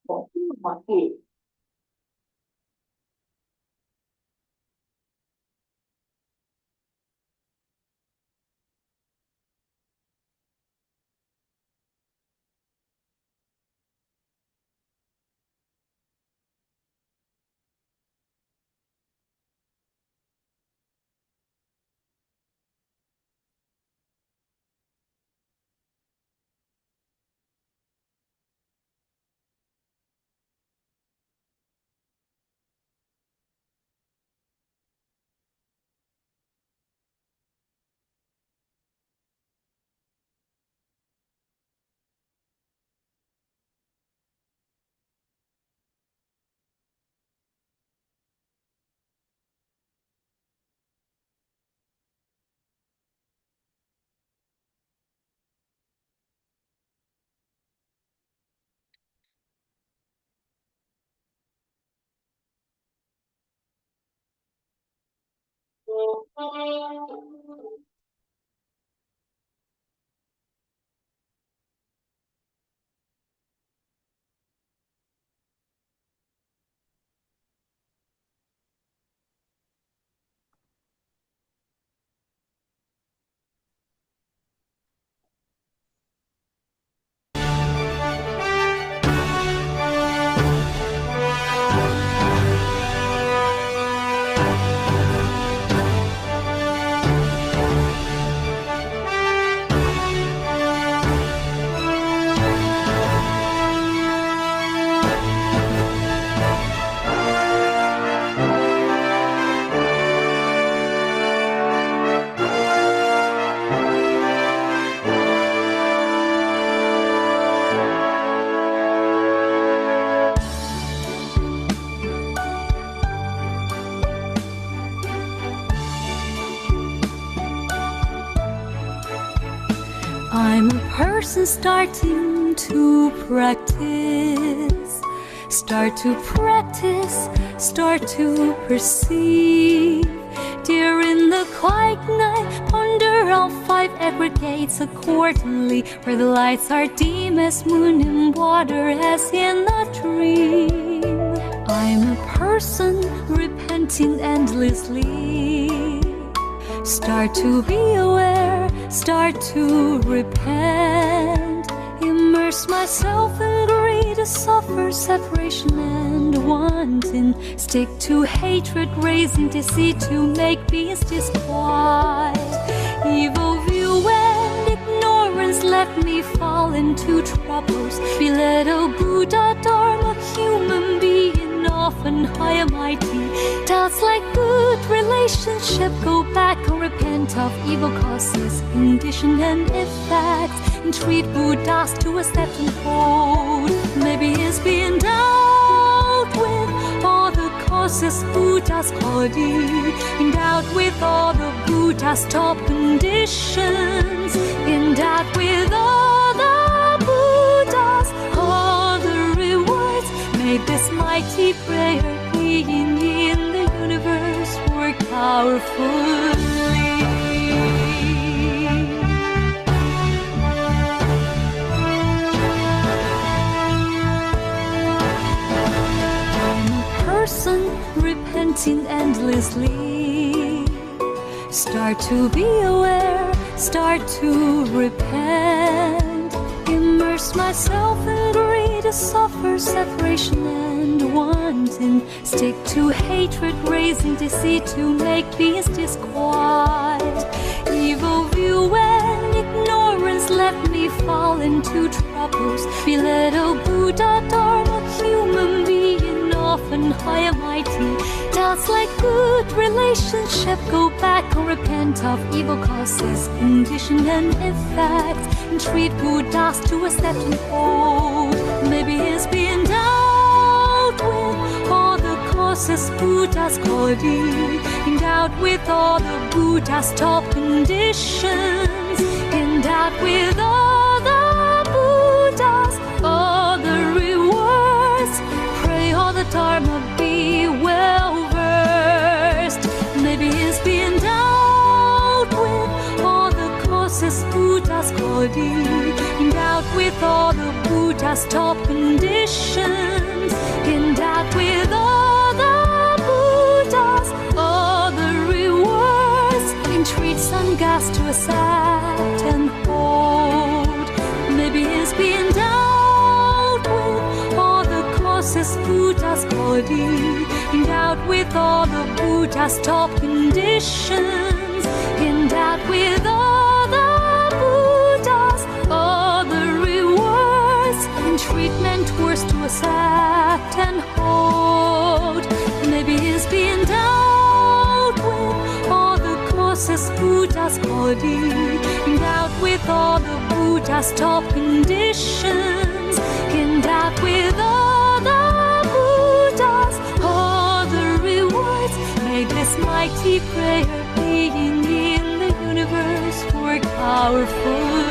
Bodhi. I'm a person starting to practice, start to perceive. During the quiet night, ponder all five aggregates accordingly, where the lights are dim as moon and water as in a dream. I'm a person repenting endlessly, start to be aware, start to repent, immerse myself in greed, suffer separation and wanting, stick to hatred, raising deceit to make peace disquiet. Evil view and ignorance left me fall into troubles, belittle Buddha, Dharma, human being, often high and mighty. Doubts like good relationship, go back and repent of evil causes, condition and effects, and treat Buddhas to a step and hold. Maybe it's being dealt with all the causes Buddhas called endowed with all the Buddha's top conditions, endowed with all the Buddha's all the rewards. May this mighty prayer being in the universe work powerfully. I'm a person repenting endlessly, start to be aware, start to repent, immerse myself in greed, suffer separation and wanting, stick to hatred, raising deceit to make peace disquiet. Evil view and ignorance left me fall into troubles, belittle Buddha, Dharma, human being, often high and mighty. Doubts like good relationship, go back and repent of evil causes, condition and effects, and treat Buddhas to a step and hold. Maybe it's being dealt with all the causes Buddhas called endowed with all the Buddha's top conditions, endowed with all the Buddhas all the rewards. Pray all the Dharma be well versed. Maybe it's being dealt with all the causes Buddhas called endowed with all the Buddha Buddha's top conditions. Endowed with all the Buddha's other rewards, entreat Sanghas to accept and hold. Maybe he's been endowed with all the closest Buddha's Bodhi, endowed with all the Buddha's top conditions, endowed with all the Buddha's other rewards, and treatment worth to accept and hold. Maybe he's been endowed with all the closest Buddha's Bodhi, endowed with all the Buddha's top conditions, endowed with all the Buddha's other rewards. May this mighty prayer being in the universe work powerfully.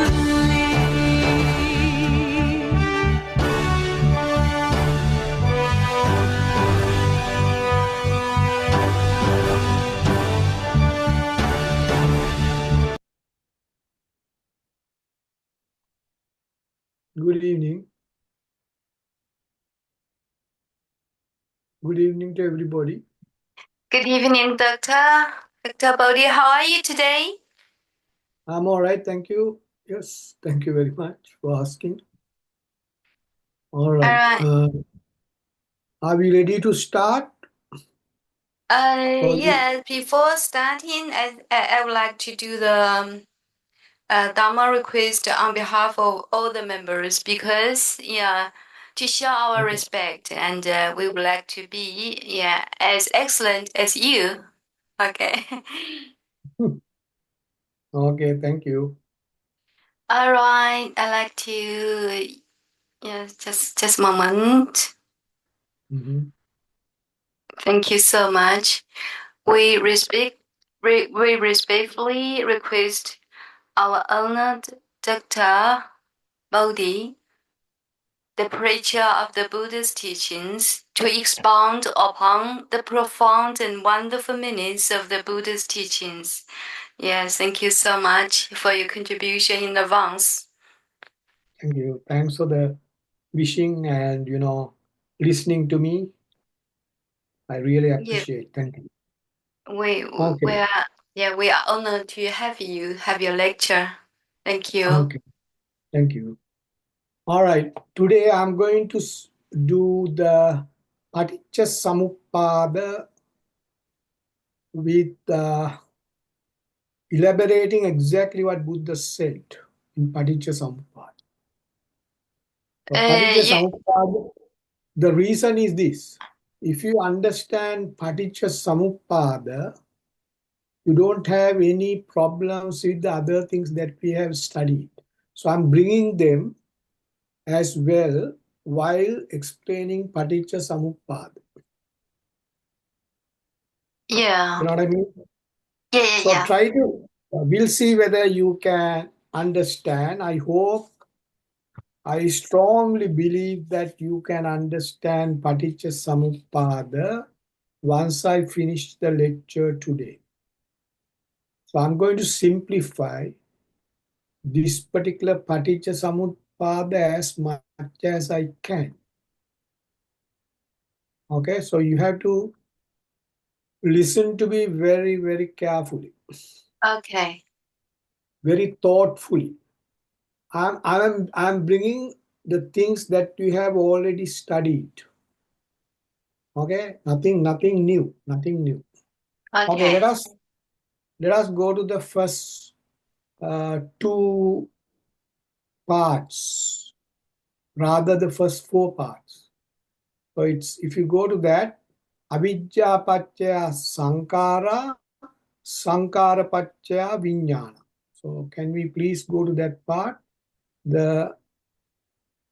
Good evening. Good evening to everybody. Good evening, Doctor. Dr. Bodhi, how are you today? I'm all right, thank you. Yes, thank you very much for asking. All right. Are we ready to start? Yes, before starting, I would like to do the Dharma request on behalf of all the members because, to show our respect, and we would like to be, as excellent as you. Okay. Okay, thank you. All right, I like to, just a moment. Thank you so much. We respectfully request our honored Dr. Bodhi, the preacher of the Buddha's teachings, to expound upon the profound and wonderful meanings of the Buddha's teachings. Yes, thank you so much for your contribution in advance. Thank you. Thanks for the wishing and, listening to me. I really appreciate. Thank you. We are honored to have your lecture. Thank you. Okay, thank you. All right. Today I'm going to do the Paticca Samuppada with elaborating exactly what Buddha said in Paticca Samuppada. So Paticca Samuppada, the reason is this. If you understand Paticca Samuppada, you don't have any problems with the other things that we have studied. So I'm bringing them as well while explaining Paticca Samuppada. Yeah. You know what I mean? Yeah. So try to, we'll see whether you can understand. I strongly believe that you can understand Paticca Samuppada once I finish the lecture today. So I'm going to simplify this particular Paticca Samuppada as much as I can. Okay, so you have to listen to me very, very carefully. Okay. Very thoughtfully. I'm bringing the things that you have already studied. Okay, nothing new. Okay, let us go to the first two parts, rather the first four parts. So if you go to that, avijja paccaya sankara, sankara paccaya vijnana. So can we please go to that part? The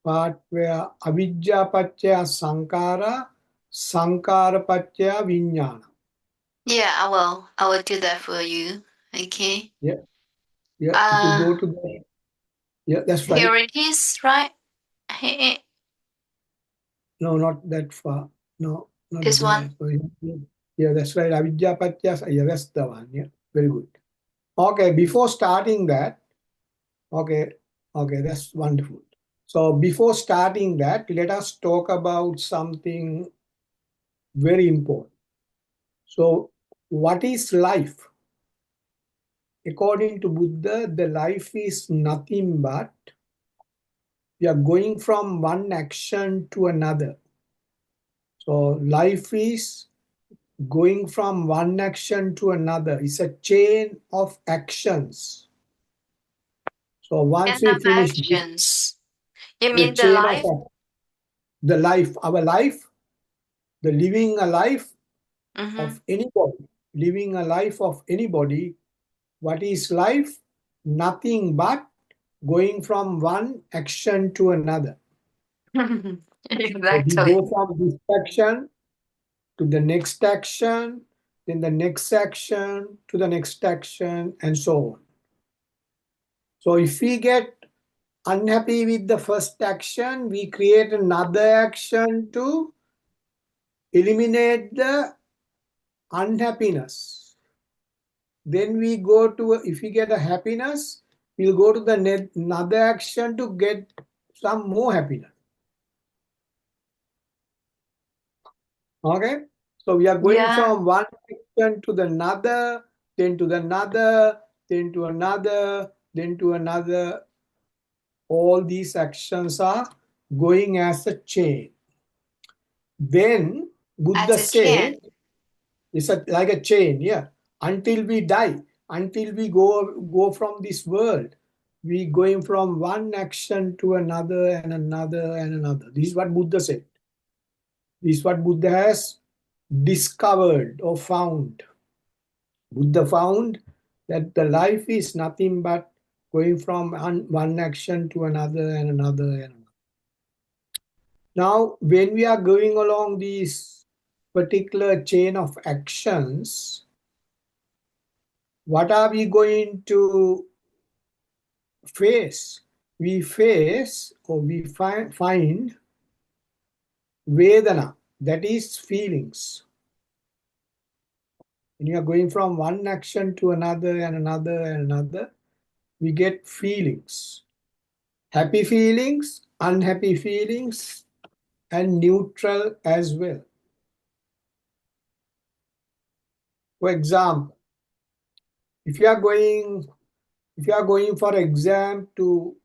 part where avijja paccaya sankara, sankara paccaya vijnana. Yeah, I will do that for you. Okay. Yeah. If you go to that, that's right. Here it is, right? No, not that far. No, not This there. one. So, yeah, that's right. Avijja paccaya. Yeah, that's the one. Yeah, very good. Okay, before starting that, okay, that's wonderful. So before starting that, let us talk about something very important. So what is life? According to Buddha, the life is nothing but we are going from one action to another. So life is going from one action to another. It's a chain of actions. So once End we of finish actions. You the mean the chain of life? the life, our life, the living a life Mm-hmm. of anybody, living a life of anybody, what is life? Nothing but going from one action to another. So we Exactly. go from this action to the next action, then the next action to the next action, and so on. So if we get unhappy with the first action, we create another action to eliminate the unhappiness. Then we go to, if we get a happiness, we'll go to the another action to get some more happiness. Okay? So we are going Yeah. from one action to the another, then to the another, then to another, then to another. All these actions are going as a chain. Then As Buddha a chain. said, it's like a chain, yeah. Until we die, until we go from this world, we going from one action to another and another and another. This is what Buddha said. This is what Buddha has discovered or found. Buddha found that the life is nothing but going from one action to another and another and another. Now, when we are going along this particular chain of actions, what are we going to face? We face or we find Vedana, that is feelings. When you are going from one action to another and another and another, we get feelings. Happy feelings, unhappy feelings, and neutral as well. For example, if you are going for exam to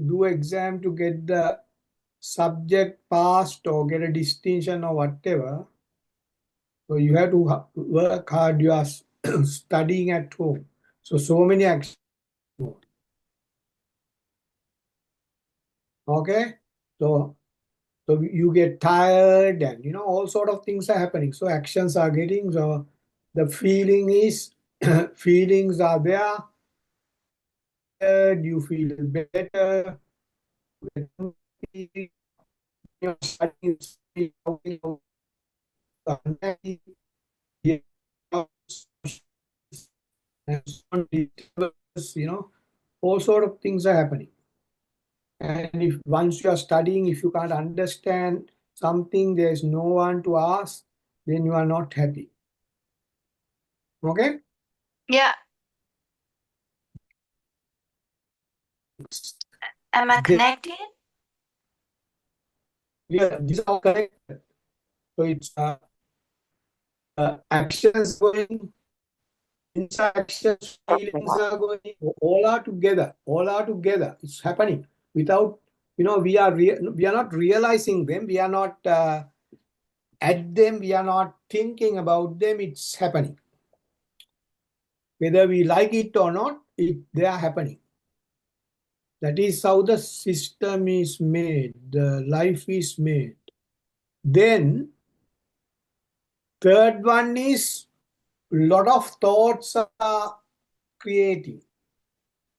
do exam to get the subject passed or get a distinction or whatever, so you have to work hard. You are studying at home. So many actions. Okay. So you get tired and all sort of things are happening. So actions are getting, so the feeling is feelings are there. You feel better. You're studying, unhappy, and so on, all sort of things are happening. And if once you are studying, if you can't understand something, there's no one to ask, then you are not happy. Okay? Yeah. Am I They, connected? yeah, these are all connected. So it's actions going, interactions, feelings are going, all are together. All are together. It's happening without, we are not realizing them. We are not at them. We are not thinking about them. It's happening. Whether we like it or not, they are happening. That is how the system is made, the life is made. Then, third one is lot of thoughts are creating.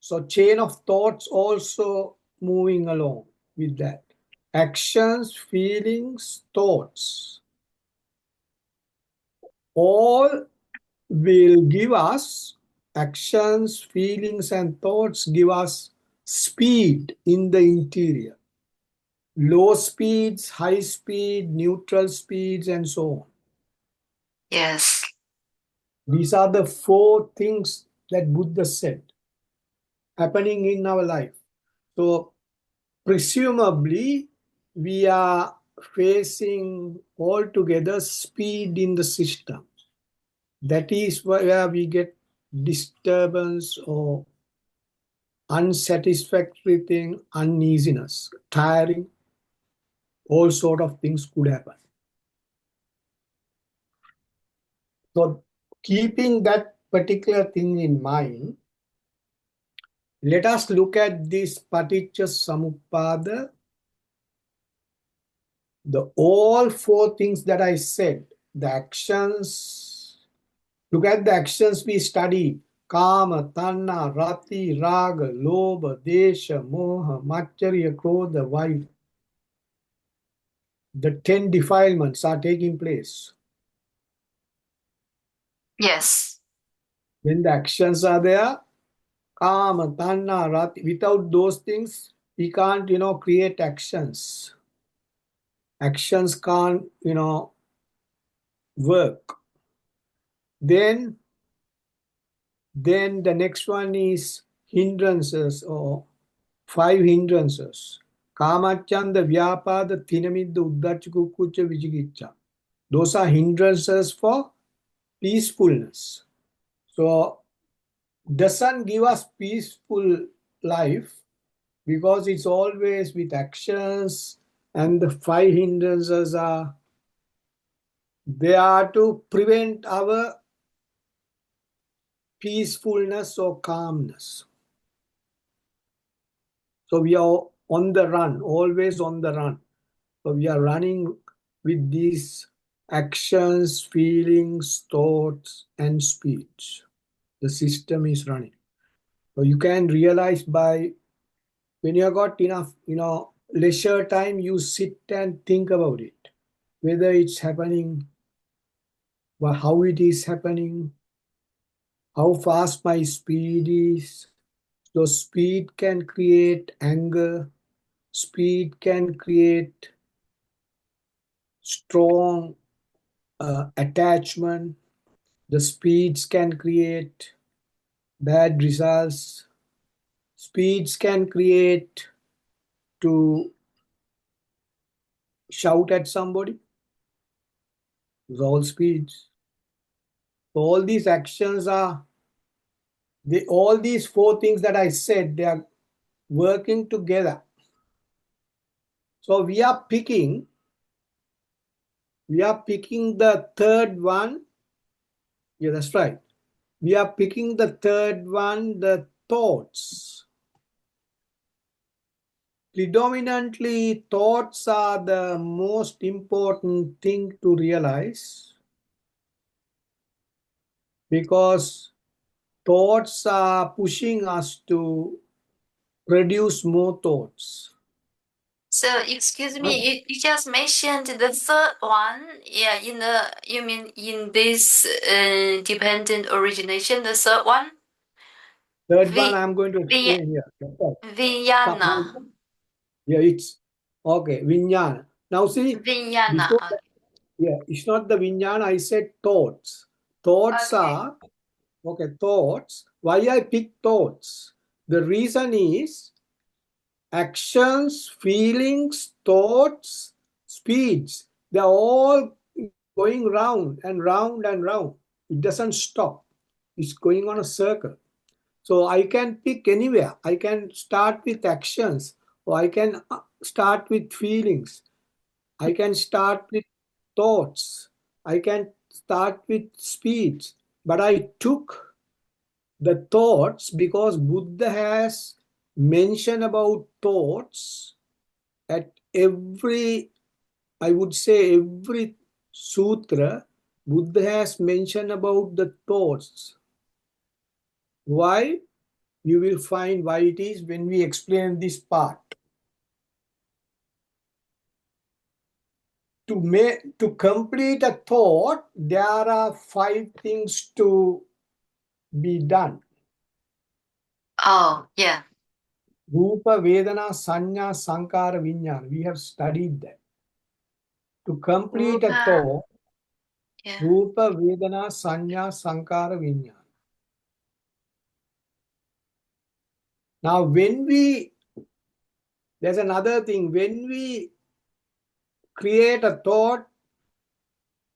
So, chain of thoughts also moving along with that. Actions, feelings, thoughts, all will give us actions, feelings, and thoughts give us speed in the interior. Low speeds, high speed, neutral speeds, and so on. Yes. These are the four things that Buddha said happening in our life. So presumably we are facing altogether speed in the system. That is where we get disturbance or unsatisfactory thing, uneasiness, tiring, all sort of things could happen. So keeping that particular thing in mind, let us look at this paticca samuppada, the all four things that I said, the actions. Look at the actions we studied. Kama, tanna, rati, raga, lobha, desha, moha, macharya, krodha, vaira. The 10 defilements are taking place. Yes. When the actions are there, kama, tanna, rati, without those things, we can't, create actions. Actions can't, work. Then the next one is hindrances or 5 hindrances. Kamachanda, Vyapada, Thinamidda, Uddhacha, Kukucha, Vijigicha. Those are hindrances for peacefulness. So, doesn't give us peaceful life because it's always with actions, and the 5 hindrances are there to prevent our peacefulness or calmness. So we are on the run, always on the run. So we are running with these actions, feelings, thoughts, and speech. The system is running. So you can realize by when you have got enough, leisure time, you sit and think about it, whether it's happening, how it is happening, how fast my speed is. So speed can create anger, speed can create strong attachment, the speeds can create bad results, speeds can create to shout at somebody. Those are all speeds. So all these actions are, all these four things that I said, they are working together. So we are picking the third one. Yeah, that's right. We are picking the third one, the thoughts. Predominantly, thoughts are the most important thing to realize because thoughts are pushing us to produce more thoughts. So, excuse me, you just mentioned the third one. Yeah, you mean in this dependent origination, the third one? Third one, I'm going to explain here. Vijnana. Yeah, it's okay. Vijnana. Now see, Vijnana. before that, yeah, it's not the vijnana. I said thoughts. Thoughts Okay. are okay. Thoughts. Why I pick thoughts? The reason is actions, feelings, thoughts, speeds. They're all going round and round and round. It doesn't stop. It's going on a circle. So I can pick anywhere. I can start with actions, or I can start with feelings. I can start with thoughts. I can start with speech. But I took the thoughts because Buddha has mentioned about thoughts at every, I would say, every sutra. Buddha has mentioned about the thoughts. Why? You will find why it is when we explain this part. To complete a thought, there are 5 things to be done. Oh, yeah. Rupa, Vedana, Sanya, Sankara, Vijnana. We have studied that. To complete a Rupa. thought, Yeah. Rupa, Vedana, Sanya, Sankara, Vijnana. Now, when we There's another thing. When we create a thought,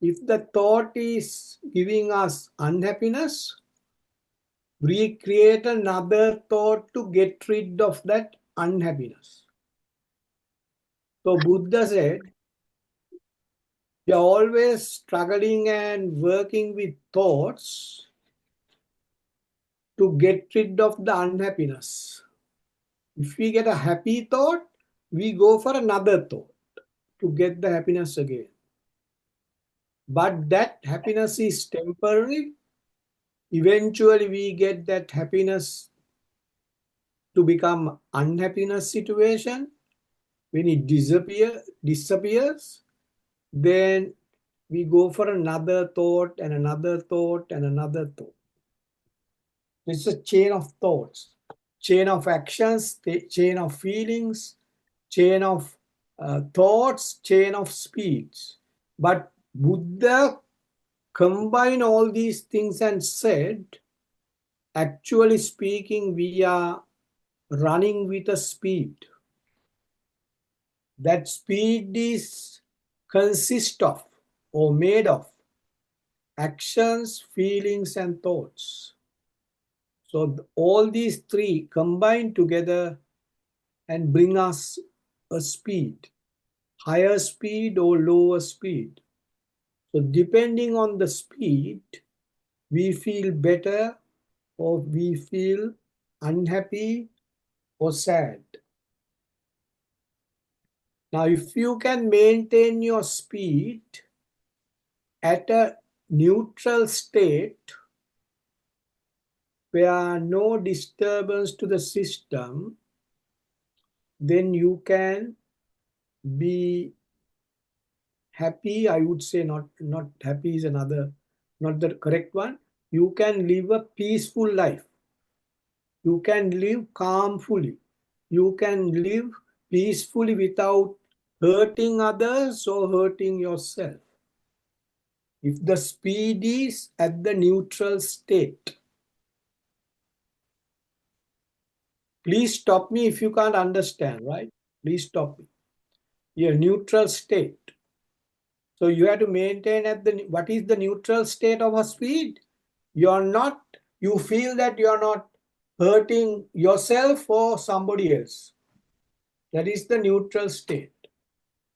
if the thought is giving us unhappiness, we create another thought to get rid of that unhappiness. So Buddha said, we are always struggling and working with thoughts to get rid of the unhappiness. If we get a happy thought, we go for another thought to get the happiness again. But that happiness is temporary. Eventually, we get that happiness to become unhappiness situation. When it disappears, then we go for another thought and another thought and another thought. It's a chain of thoughts, chain of actions, chain of feelings, chain of thoughts, chain of speech. But Buddha combined all these things and said, actually speaking, we are running with a speed. That speed is consist of or made of actions, feelings, and thoughts. So all these three combine together and bring us a speed, higher speed or lower speed. So depending on the speed, we feel better or we feel unhappy or sad. Now, if you can maintain your speed at a neutral state where no disturbance to the system, then you can be happy. I would say not happy is another, not the correct one. You can live a peaceful life. You can live calmfully. You can live peacefully without hurting others or hurting yourself. If the speed is at the neutral state. Please stop me if you can't understand, right? Please stop me. Yeah, neutral state. So you have to maintain at the, what is the neutral state of a speed? You feel that you're not hurting yourself or somebody else. That is the neutral state.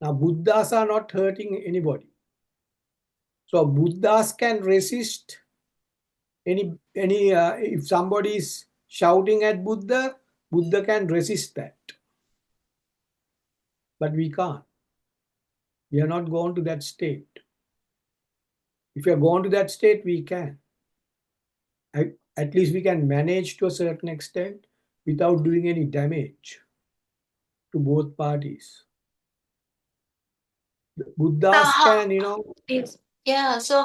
Now, Buddhas are not hurting anybody. So Buddhas can resist if somebody is shouting at Buddha, Buddha can resist that. But we can't. We are not going to that state. If we are going to that state, we can. At least we can manage to a certain extent without doing any damage to both parties. Buddhas can, Yeah. So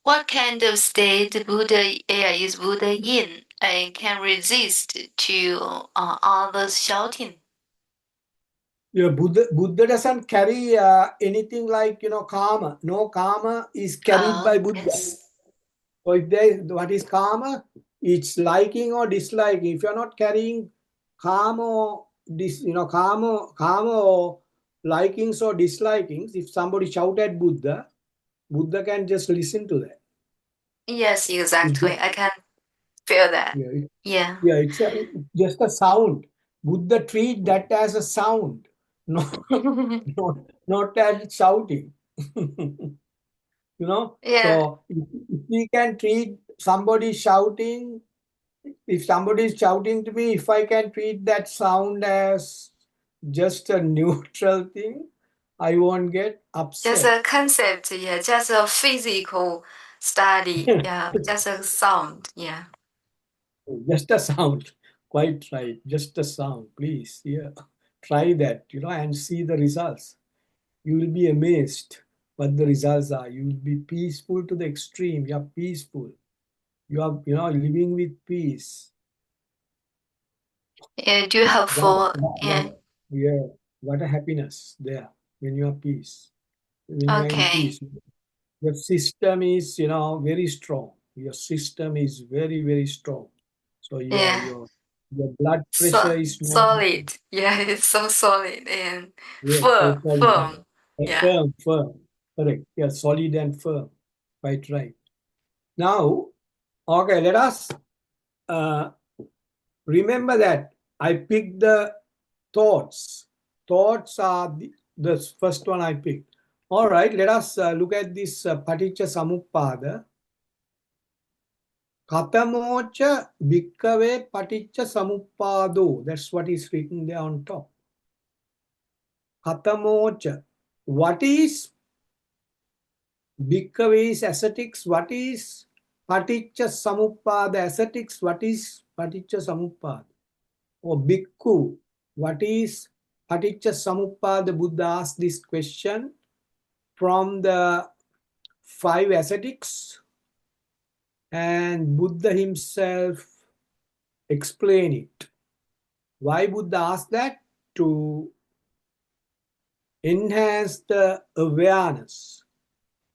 what kind of state Buddha is Buddha in and can resist to others shouting? Yeah, Buddha doesn't carry anything like karma. No, karma is carried by Buddha. Yes. So if there, what is karma? It's liking or disliking. If you're not carrying karma or karma or likings or dislikings, if somebody shout at Buddha, Buddha can just listen to that. Yes, It's exactly. just, I can feel that. yeah, Yeah. yeah, it's just a sound. Buddha treat that as a sound, not not as shouting. Yeah. So if we can treat somebody shouting, if somebody is shouting to me, if I can treat that sound as just a neutral thing, I won't get Just upset. a concept, yeah, just a physical study, yeah, just a sound, yeah. Just a sound. Quite right. Just a sound. Please, yeah. Try that, and see the results. You will be amazed what the results are. You will be peaceful to the extreme. You are peaceful. You are, living with peace. Yeah, do you have What, for, yeah, yeah, what a happiness there when you are peace. When you are in okay, peace, your system is, very strong. Your system is very, very strong. So yeah, Your blood So pressure is normal. solid. Yeah, it's so solid and Yes, so solid. firm. Yeah. Firm, firm. Correct. Yeah, solid and firm. Quite right. Now, okay, let us uh, remember that I picked the thoughts. Thoughts are the first one I picked. All right, let us look at this Paticca Samuppada. Katamocha Bhikkave Paticca Samuppado. That's what is written there on top. Katamocha. What is Bhikkhave's ascetics? What is Paticca Samuppada ascetics? What is Paticca Samuppada? Or Bhikkhu, what is Paticca Samuppada? Buddha asked this question from the 5 ascetics, and Buddha himself explained it. Why Buddha asked that? To enhance the awareness,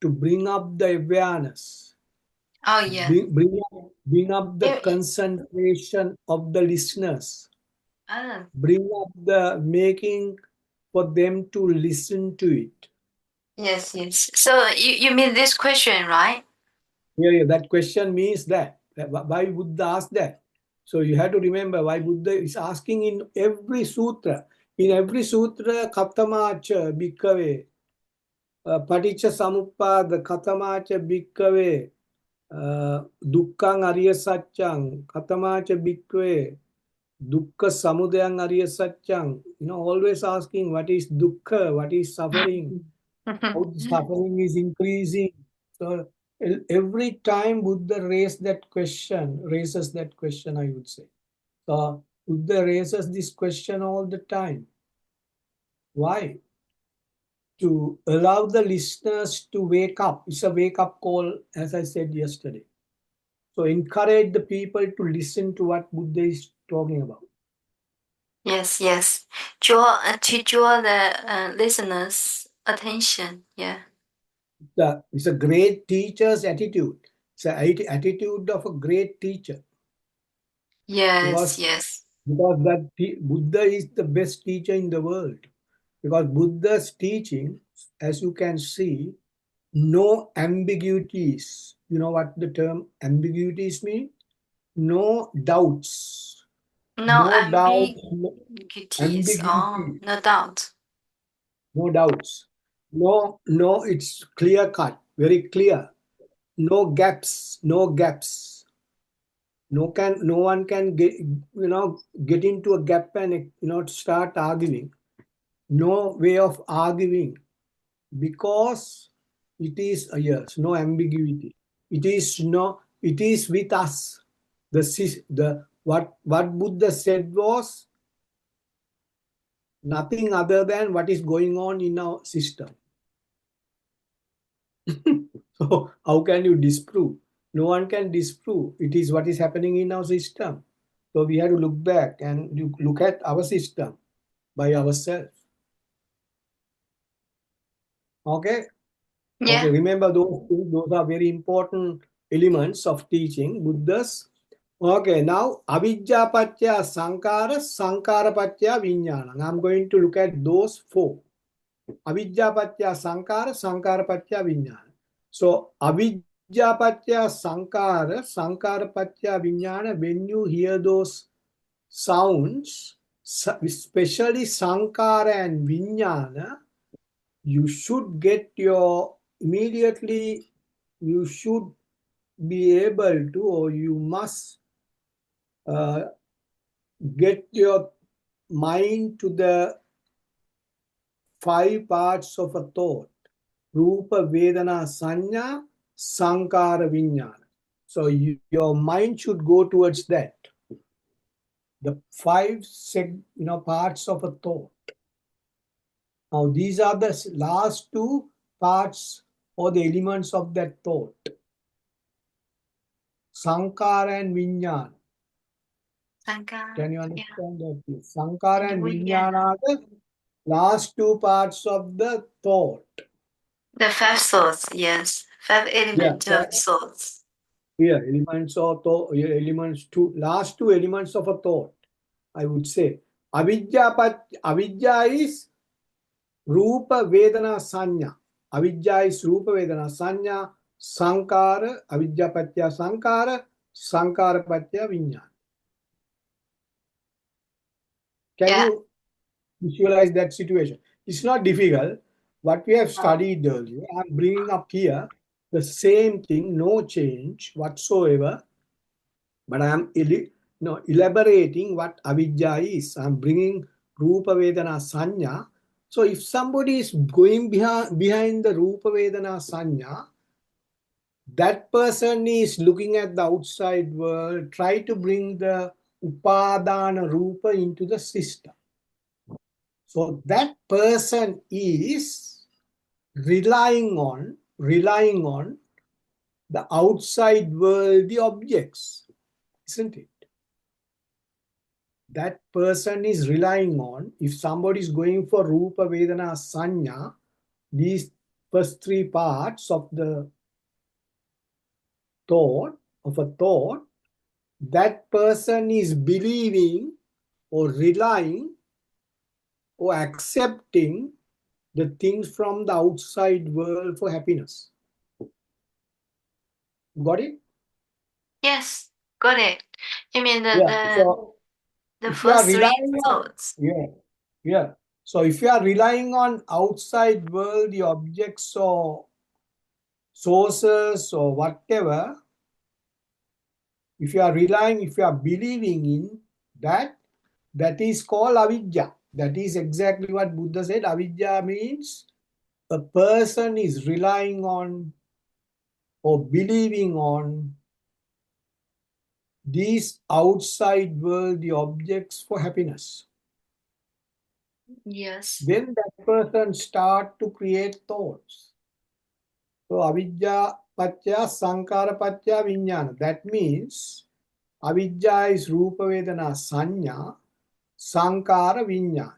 to bring up the awareness, Oh yeah. bring up the It, concentration of the listeners, uh, bring up the making for them to listen to it. yes, yes. So you mean this question, right? Yeah, that question means that. Why Buddha asked that? So you have to remember why Buddha is asking in every sutra. In every sutra, Katamacha Bhikkave, Paticca Samuppada, Katamacha Bhikkave, Dukkang Arya Satchang, Katamacha Bhikkave, Dukkha Samudayang Arya Satchang. Always asking what is dukkha, what is suffering, how the suffering is increasing. So every time Buddha raises that question, I would say. So Buddha raises this question all the time. Why? To allow the listeners to wake up. It's a wake up call, as I said yesterday. So encourage the people to listen to what Buddha is talking about. Yes, yes. To draw the listeners' attention. Yeah. It's a great teacher's attitude. It's an attitude of a great teacher. Yes, Because yes. Buddha is the best teacher in the world. Because Buddha's teaching, as you can see, no ambiguities. You know what the term ambiguities mean? No doubts. No No doubts. No ambiguities. Oh, ambiguity. no doubt. No doubts. No, it's clear cut, very clear. No gaps. No gaps. No one can get into a gap and start arguing. No way of arguing, because it is yes, no ambiguity. It is with us. The what Buddha said was nothing other than what is going on in our system. So how can you disprove? No one can disprove. It is what is happening in our system. So we have to look back and look at our system by ourselves. Okay. Okay, Yeah. remember those things. Those are very important elements of teaching Buddha's. Okay, now avidya patya sankara, sankara patya vijnana. I'm going to look at those 4. Avidya patya sankara, sankara patya vijnana. So avidya patya sankara, sankara patya vijnana, when you hear those sounds, especially sankara and vijnana, you should get your immediately, you should be able to, or you must uh, get your mind to the 5 parts of a thought: Rupa, Vedana, Sanya, Sankara, Vijnana. So your mind should go towards that. The 5 parts of a thought. Now these are the last 2 parts or the elements of that thought. Sankara and Vijnana. Sankara. Can you Yeah. understand that? Sankara And and Vijnana Vijnana. are the last 2 parts of the thought. The 5 thoughts. Yes. 5 Yeah, elements of thoughts. elements or thought, elements two, last 2 elements of a thought. I would say. Avidya is Rupa Vedana Sanya. Avidya is Rupa Vedana Sanya. Sankara, Avidya Patya Sankara, Sankara Patya Vinyana. Can you visualize that situation? It's not difficult. What we have studied earlier, I'm bringing up here the same thing, no change whatsoever, but I'm elaborating what avidya is. I'm bringing Rupa Vedana Sanya. So if somebody is going behind the Rupa Vedana Sanya, that person is looking at the outside world, try to bring the Upadana Rupa into the system. So that person is relying on the outside world, the objects, isn't it? That person is relying on, if somebody is going for Rupa, Vedana, Sanya, these first three parts of the thought, that person is believing or relying or accepting the things from the outside world for happiness. Got it? Yes, got it. You mean So the if you are first three relying on, thoughts? yeah. So if you are relying on outside world, the objects or sources or whatever, if you are believing in that, that is called avidya. That is exactly what Buddha said. Avidya means a person is relying on or believing on these outside world, the objects for happiness. Yes. Then that person start to create thoughts. So avidya patya sankara patya vinyana. That means avidya is rupa vedana sanya, sankara vinyana.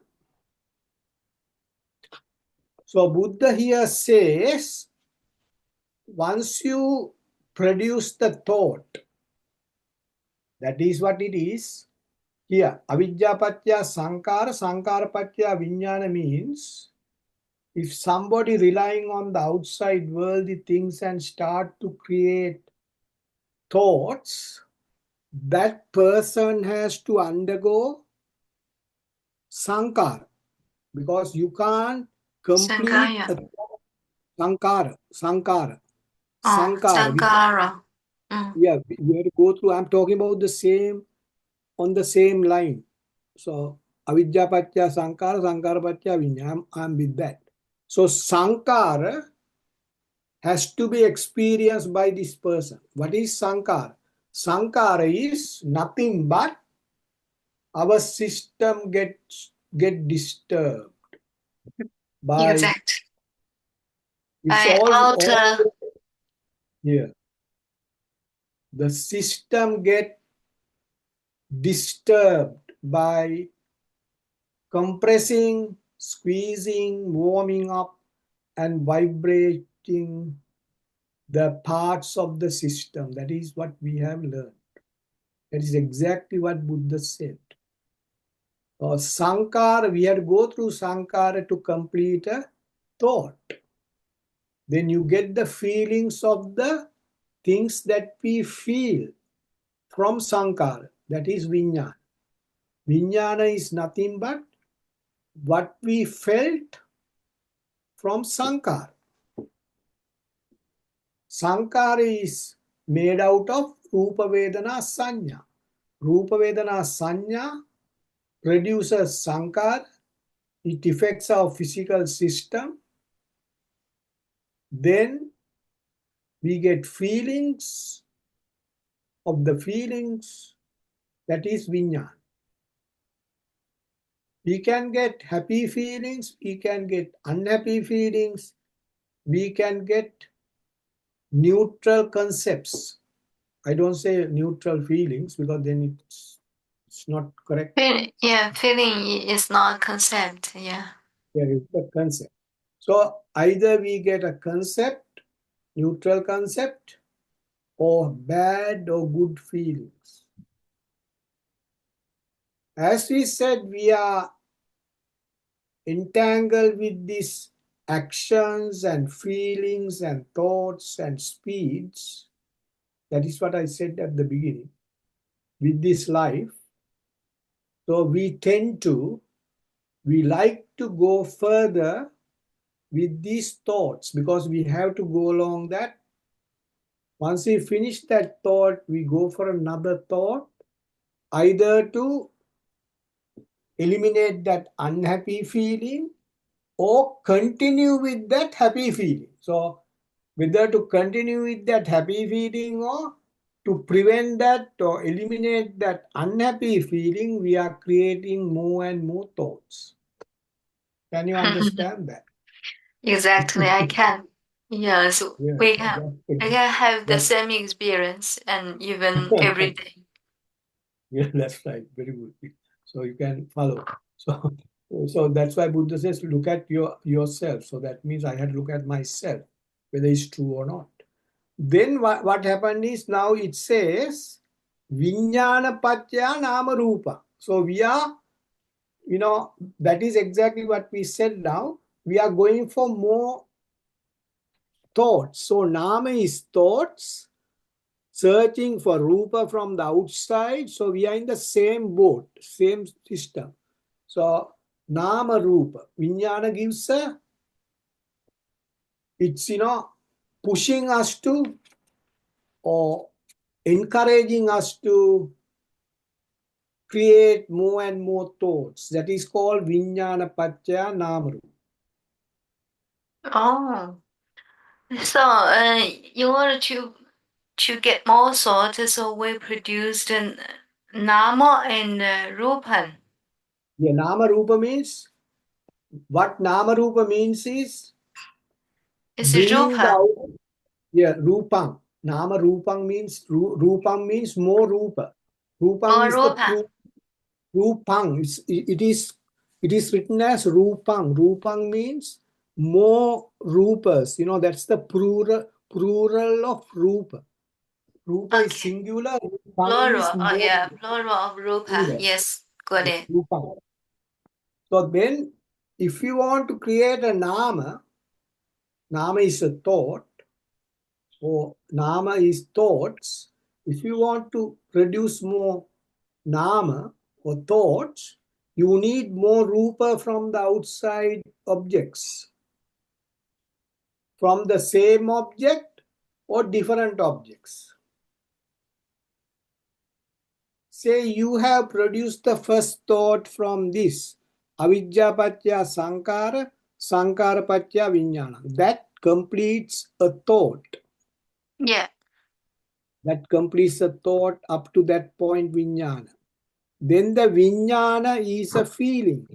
So Buddha here says, once you produce the thought, that is what it is. Here, avidya patya sankara, sankara patya vinyana means if somebody relying on the outside world, the things and start to create thoughts, that person has to undergo sankara, because you can't complete Sankaya. a sankara. Oh, Sankara. Yeah, we have to go through. I'm talking about the same, on the same line. So avidya patya sankara, sankara patya vinyana. I'm with that. So sankara has to be experienced by this person. What is sankara? Sankara is nothing but our system get disturbed by Exact. it's By all outer. here. The system get disturbed by compressing, squeezing, warming up, and vibrating the parts of the system. That is what we have learned. That is exactly what Buddha said. Sankara, we have to go through Sankara to complete a thought. Then you get the feelings of the things that we feel from Sankara. That is Vijnana. Vijnana is nothing but what we felt from Sankara. Sankara is made out of Rupa Vedana Sanya. Rupa Vedana Sanya produces Sankara. It affects our physical system. Then we get feelings of the feelings. That is Vijnana. We can get happy feelings. We can get unhappy feelings. We can get neutral concepts. I don't say neutral feelings because then it's not correct. Feeling is not concept. Yeah. There is the concept. So either we get a concept, neutral concept, or bad or good feelings. as we said, we are entangled with these actions and feelings and thoughts and speeds. That is what I said at the beginning. With this life, so we like to go further with these thoughts because we have to go along that. Once we finish that thought, we go for another thought, either to eliminate that unhappy feeling or continue with that happy feeling. So whether to continue with that happy feeling or to prevent that or eliminate that unhappy feeling, we are creating more and more thoughts. Can you understand that? Exactly, I can. Yes, Yeah, we can. I can have the that, same experience and even every day. yeah, that's right. Very good. So you can follow. So, so that's why Buddha says, look at yourself. So that means I had to look at myself, whether it's true or not. Then what happened is now it says Vijnana Patya Nama Rupa. So we are, that is exactly what we said now. We are going for more thoughts. So Nama is thoughts, searching for Rupa from the outside. So we are in the same boat, same system. So Nama Rupa. Vijnana gives it's, pushing us to or encouraging us to create more and more thoughts. That is called Vijnana Patya Namaru. Oh, so in order to get more thought, so we produced an Nama and Rupan. Yeah, Namarupa means, what Namarupa means is Is it bringing the Rupan? out, yeah, Rupang. Nama Rupang means, Rupang means more Rupa. Rupang Or is the Rupan? proof. Rupang, it is written as Rupang. Rupang means more Rupas. That's the plural of Rupa. Rupa is Okay. singular, Rupang is Plural. Oh, more yeah. Plural of Rupa. plural. Yes. Got it. Rupang. So then, if you want to create a Nama, Nama is a thought, or Nama is thoughts. If you want to produce more Nama or thoughts, you need more Rupa from the outside objects, from the same object or different objects. Say you have produced the first thought from this, Avijja Patya Sankara, Sankara Patya Vijnana. That completes a thought. Yeah. That completes a thought up to that point, Vijnana. Then the Vijnana is a feeling.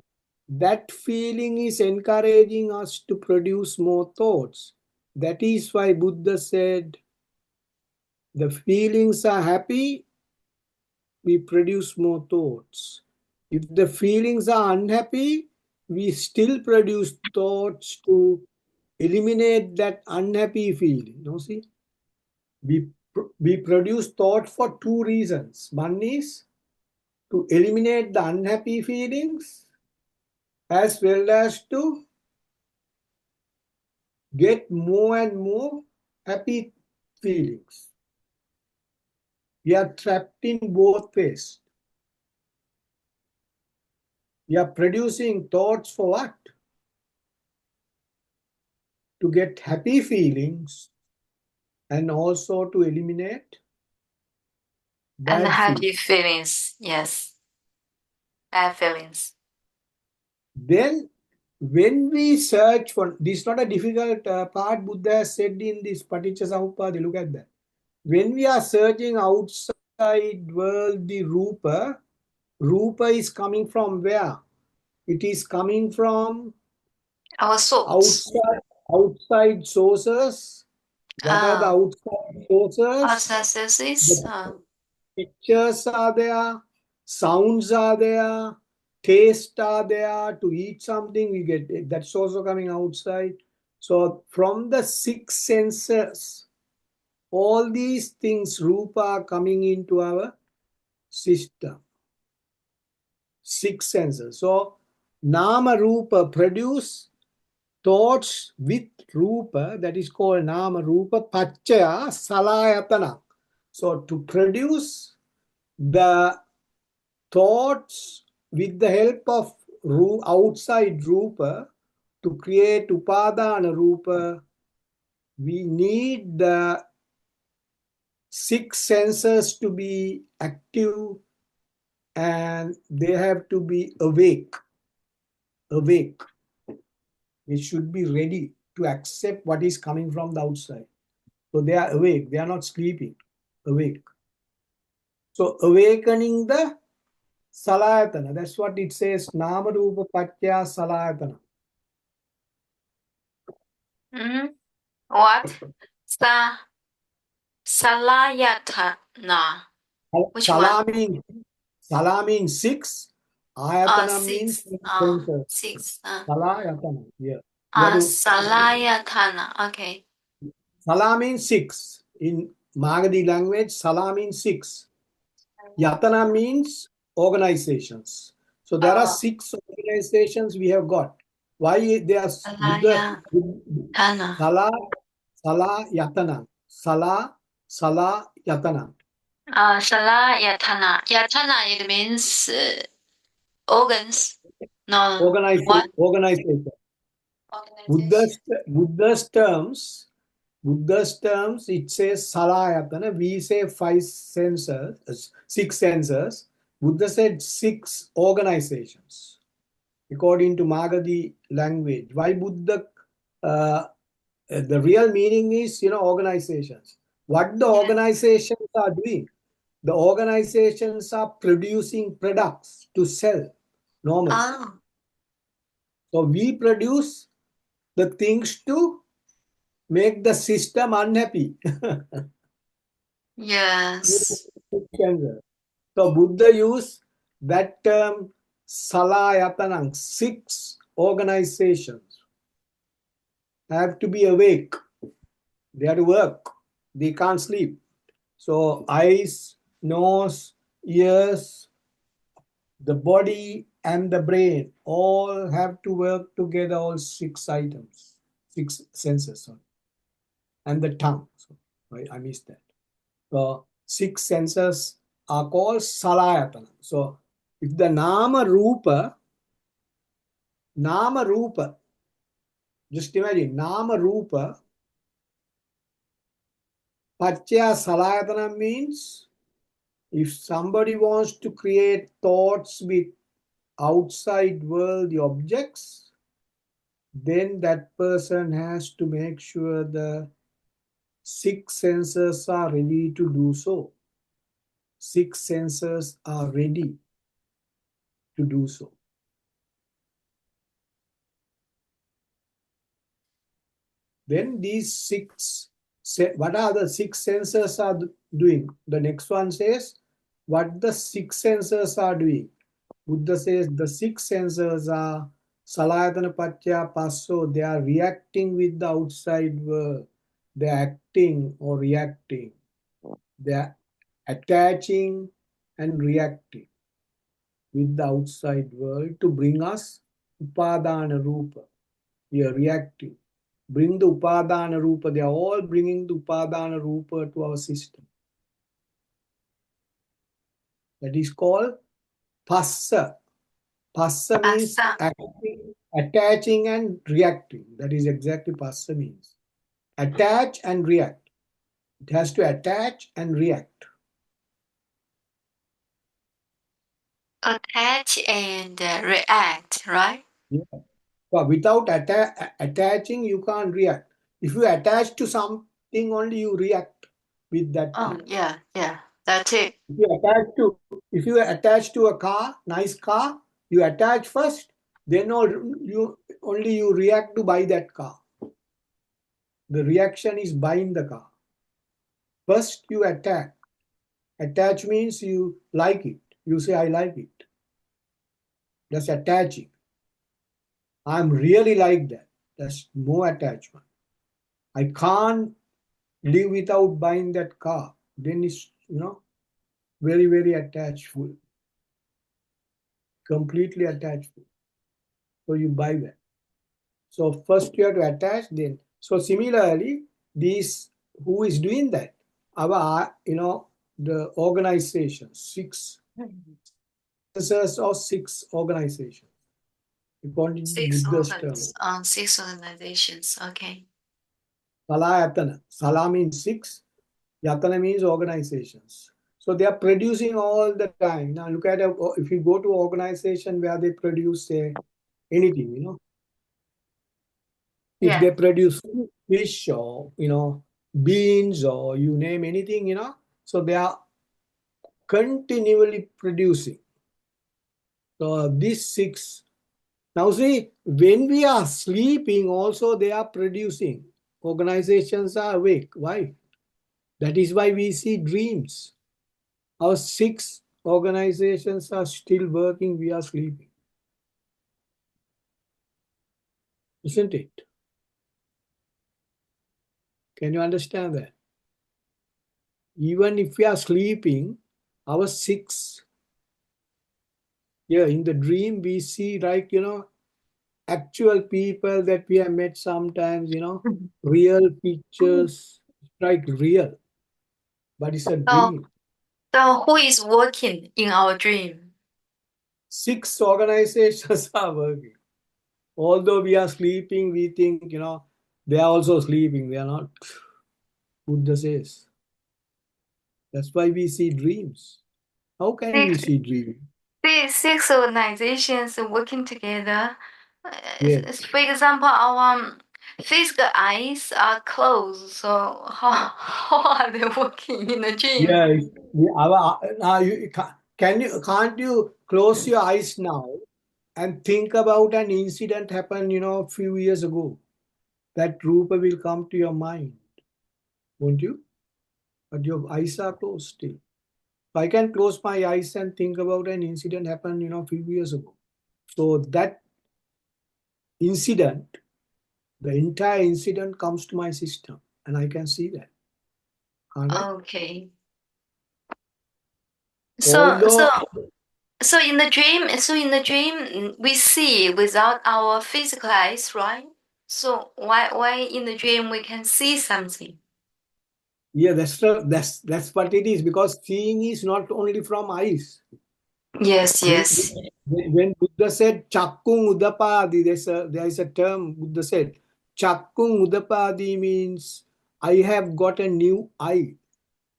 That feeling is encouraging us to produce more thoughts. That is why Buddha said, the feelings are happy, we produce more thoughts. If the feelings are unhappy, we still produce thoughts to eliminate that unhappy feeling. You see, we produce thought for two reasons. One is to eliminate the unhappy feelings, as well as to get more and more happy feelings. We are trapped in both ways. We are producing thoughts for what? To get happy feelings and also to eliminate And bad happy feelings. feelings. Yes. Bad feelings. Then, when we search for, this is not a difficult part Buddha has said in this Paticca Samuppada, look at that. When we are searching outside world, the Rupa is coming from where? It is coming from Our thoughts. outside sources. What are the Ah. outside sources? Processes. The pictures are there, sounds are there, taste are there. To eat something, we get it. That's also coming outside. So from the six senses, all these things, Rupa, are coming into our system. 6 senses. So Nama Rupa produce thoughts with Rupa, that is called Nama Rupa Pachaya Salayatana. So to produce the thoughts with the help of outside Rupa, to create Upadana Rupa, we need the 6 senses to be active and they have to be awake. Awake. They should be ready to accept what is coming from the outside. So they are awake. They are not sleeping. Awake. So awakening the Salayatana. That's what it says. Nama Rupa Patya Salayatana. What? Salayatana. Which one? Sala means 6. Ayatana means 6. senses. 6. Salayatana. Yeah. Salayatana. Okay. Sala means 6. In Magadhi language, Sala means 6. Yatana means organizations. So there are 6 organizations we have got. Why they are Buddha? Salayatana. Sala, Yatana. Sala, Yatana. Salayatana. Yatana, it means organs. No. What? Organization. Buddha's terms, it says Salayatana. We say 5 senses, 6 senses. Buddha said 6 organizations, according to Magadhi language. Why Buddha? The real meaning is, organizations. What the organizations are doing? The organizations are producing products to sell normally. So we produce the things to make the system unhappy. Yes. So Buddha used that term Salayatanang. 6 organizations have to be awake. They have to work. They can't sleep. So eyes, nose, ears, the body and the brain all have to work together, all 6 items, 6 senses. Sorry. And the tongue. So, I missed that. So 6 senses are called Salayatana. So if the Nama Rupa, just imagine, Nama Rupa, Pachya Salayatana means if somebody wants to create thoughts with outside world objects, then that person has to make sure the 6 senses are ready to do so. 6 senses are ready to do so. Then these 6, what are the 6 senses are doing? The next one says, what the 6 senses are doing. Buddha says the 6 senses are Salayatana Patya Passo. They are reacting with the outside world. They are acting or reacting. They are attaching and reacting with the outside world to bring us Upadana Rupa. We are reacting. Bring the Upadana Rupa. They are all bringing the Upadana Rupa to our system. That is called Passa. Passa means acting, attaching and reacting. That is exactly Passa means. Attach and react. It has to attach and react. Attach and react, right? Yeah. But without attaching, you can't react. If you attach to something, only you react with that thing. Yeah, that's it. If you attach to a car, nice car, you attach first, then only you react to buy that car. The reaction is buying the car. First you attach. Attach means you like it. You say, I like it. That's attaching. I'm really like that. That's more attachment. I can't live without buying that car. Then it's, very, very attachful. completely attached food. So you buy that. So first you have to attach, then. So similarly, these who is doing that? Our, the organization, six businesses or six organizations, according to Buddha's term. Six organizations. Okay. Salayatana. Sala means six, Yatana means organizations. So they are producing all the time. Now look at if you go to organization where they produce anything, if Yeah. they produce fish or beans or you name anything, so they are continually producing. So these six. Now see, when we are sleeping, also they are producing. Organizations are awake. Why? That is why we see dreams. Our six organizations are still working, we are sleeping. Isn't it? Can you understand that? Even if we are sleeping, our six, in the dream we see like, actual people that we have met sometimes, real pictures, like real, but it's a So, dream. so who is working in our dream? Six organizations are working. Although we are sleeping, we think, they are also sleeping. They are not. Buddha says. That's why we see dreams. How can we Six, see dreams? six organizations working together. Yes. For example, our physical eyes are closed. So how are they working in the dream? Yeah. Now can't you close your eyes now and think about an incident happened, a few years ago? That rupa will come to your mind, won't you? But your eyes are closed still. I can close my eyes and think about an incident happened, a few years ago. So that incident, the entire incident comes to my system and I can see that. Can't I? Okay. So so Although, so in the dream we see without our physical eyes, right? So why in the dream we can see something? yeah, that's what it is, because seeing is not only from eyes. Yes, When, yes. when Buddha said Chakkung Udapadi, there is a term Buddha said. Chakkung Udapadi means I have got a new eye.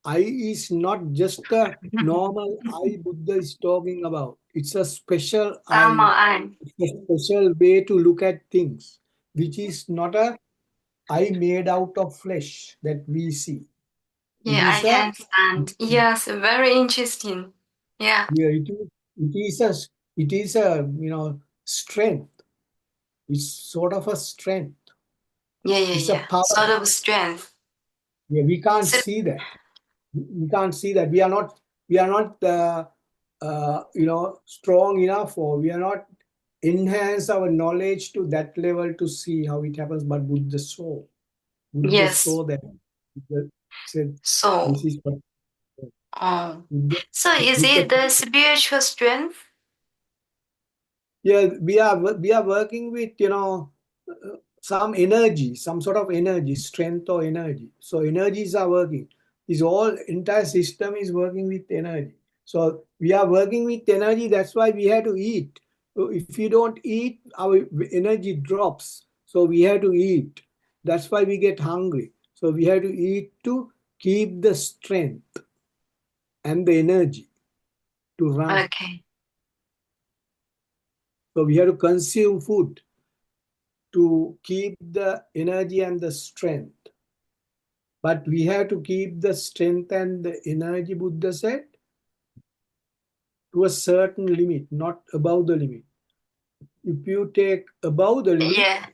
Eye is not just a normal eye Buddha is talking about. It's a special eye, Sama it's a special way to look at things, which is not a eye made out of flesh that we see. It Yeah, I is can a understand. Yes, very interesting. Yeah. yeah, it is a strength. It's sort of a strength. Yeah, yeah, It's a yeah. power. Sort of strength. Yeah, we can't So, see that. We can't see that. We are not strong enough, or we are not enhance our knowledge to that level to see how it happens. But Buddha yes. saw that. Buddha said, So, "This is what." oh. Buddha, So is Buddha it the spiritual strength? Yeah, we are working with some energy, some sort of energy, strength or energy. So energies are working. This whole entire system is working with energy. So we are working with energy. That's why we have to eat. So if you don't eat, our energy drops. So we have to eat. That's why we get hungry. So we have to eat to keep the strength and the energy to run. Okay. So we have to consume food to keep the energy and the strength. But we have to keep the strength and the energy, Buddha said, to a certain limit, not above the limit. If you take above the limit, Yeah.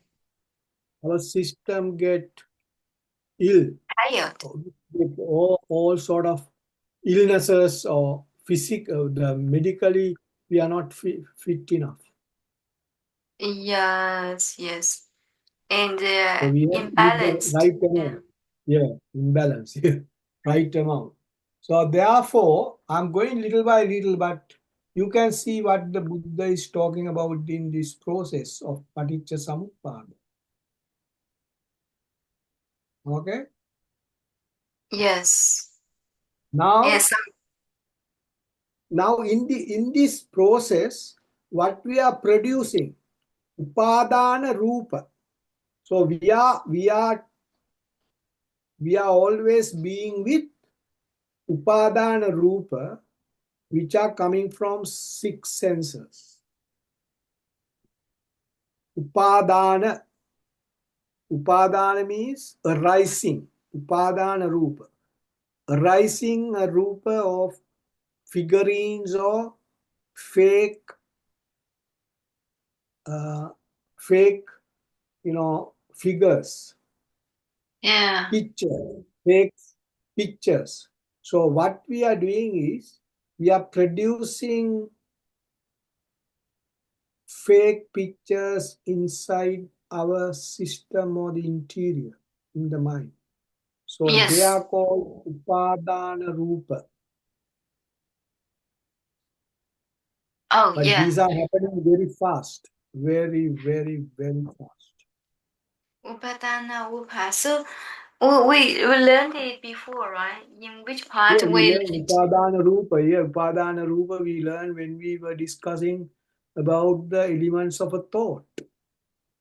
our system get ill, Tired. or get all sort of illnesses or the medically we are not fit enough. Yes, yes. And So we have to eat the imbalanced. right Yeah. amount. Yeah, imbalance. Yeah, right amount. So therefore, I'm going little by little, but You can see what the Buddha is talking about in this process of Paticca Samuppada. Okay? Yes. Now, Yes. in this process, what we are producing, Upadana Rupa. So we are always being with Upadana Rupa, which are coming from 6 senses. Upadana means arising. Upadana Rupa. Arising a Rupa of figurines or fake, fake, figures. Yeah. Fake pictures. So what we are doing is we are producing fake pictures inside our system or the interior in the mind. So they Yes. are called Upadana Rupa. Oh, But yeah. these are happening very fast. Very, very, very fast. Upadana Upa. So we learned it before, right? In which part Yeah, we we learn Upadana Rupa. Yeah, Upadana Rupa we learned when we were discussing about the elements of a thought.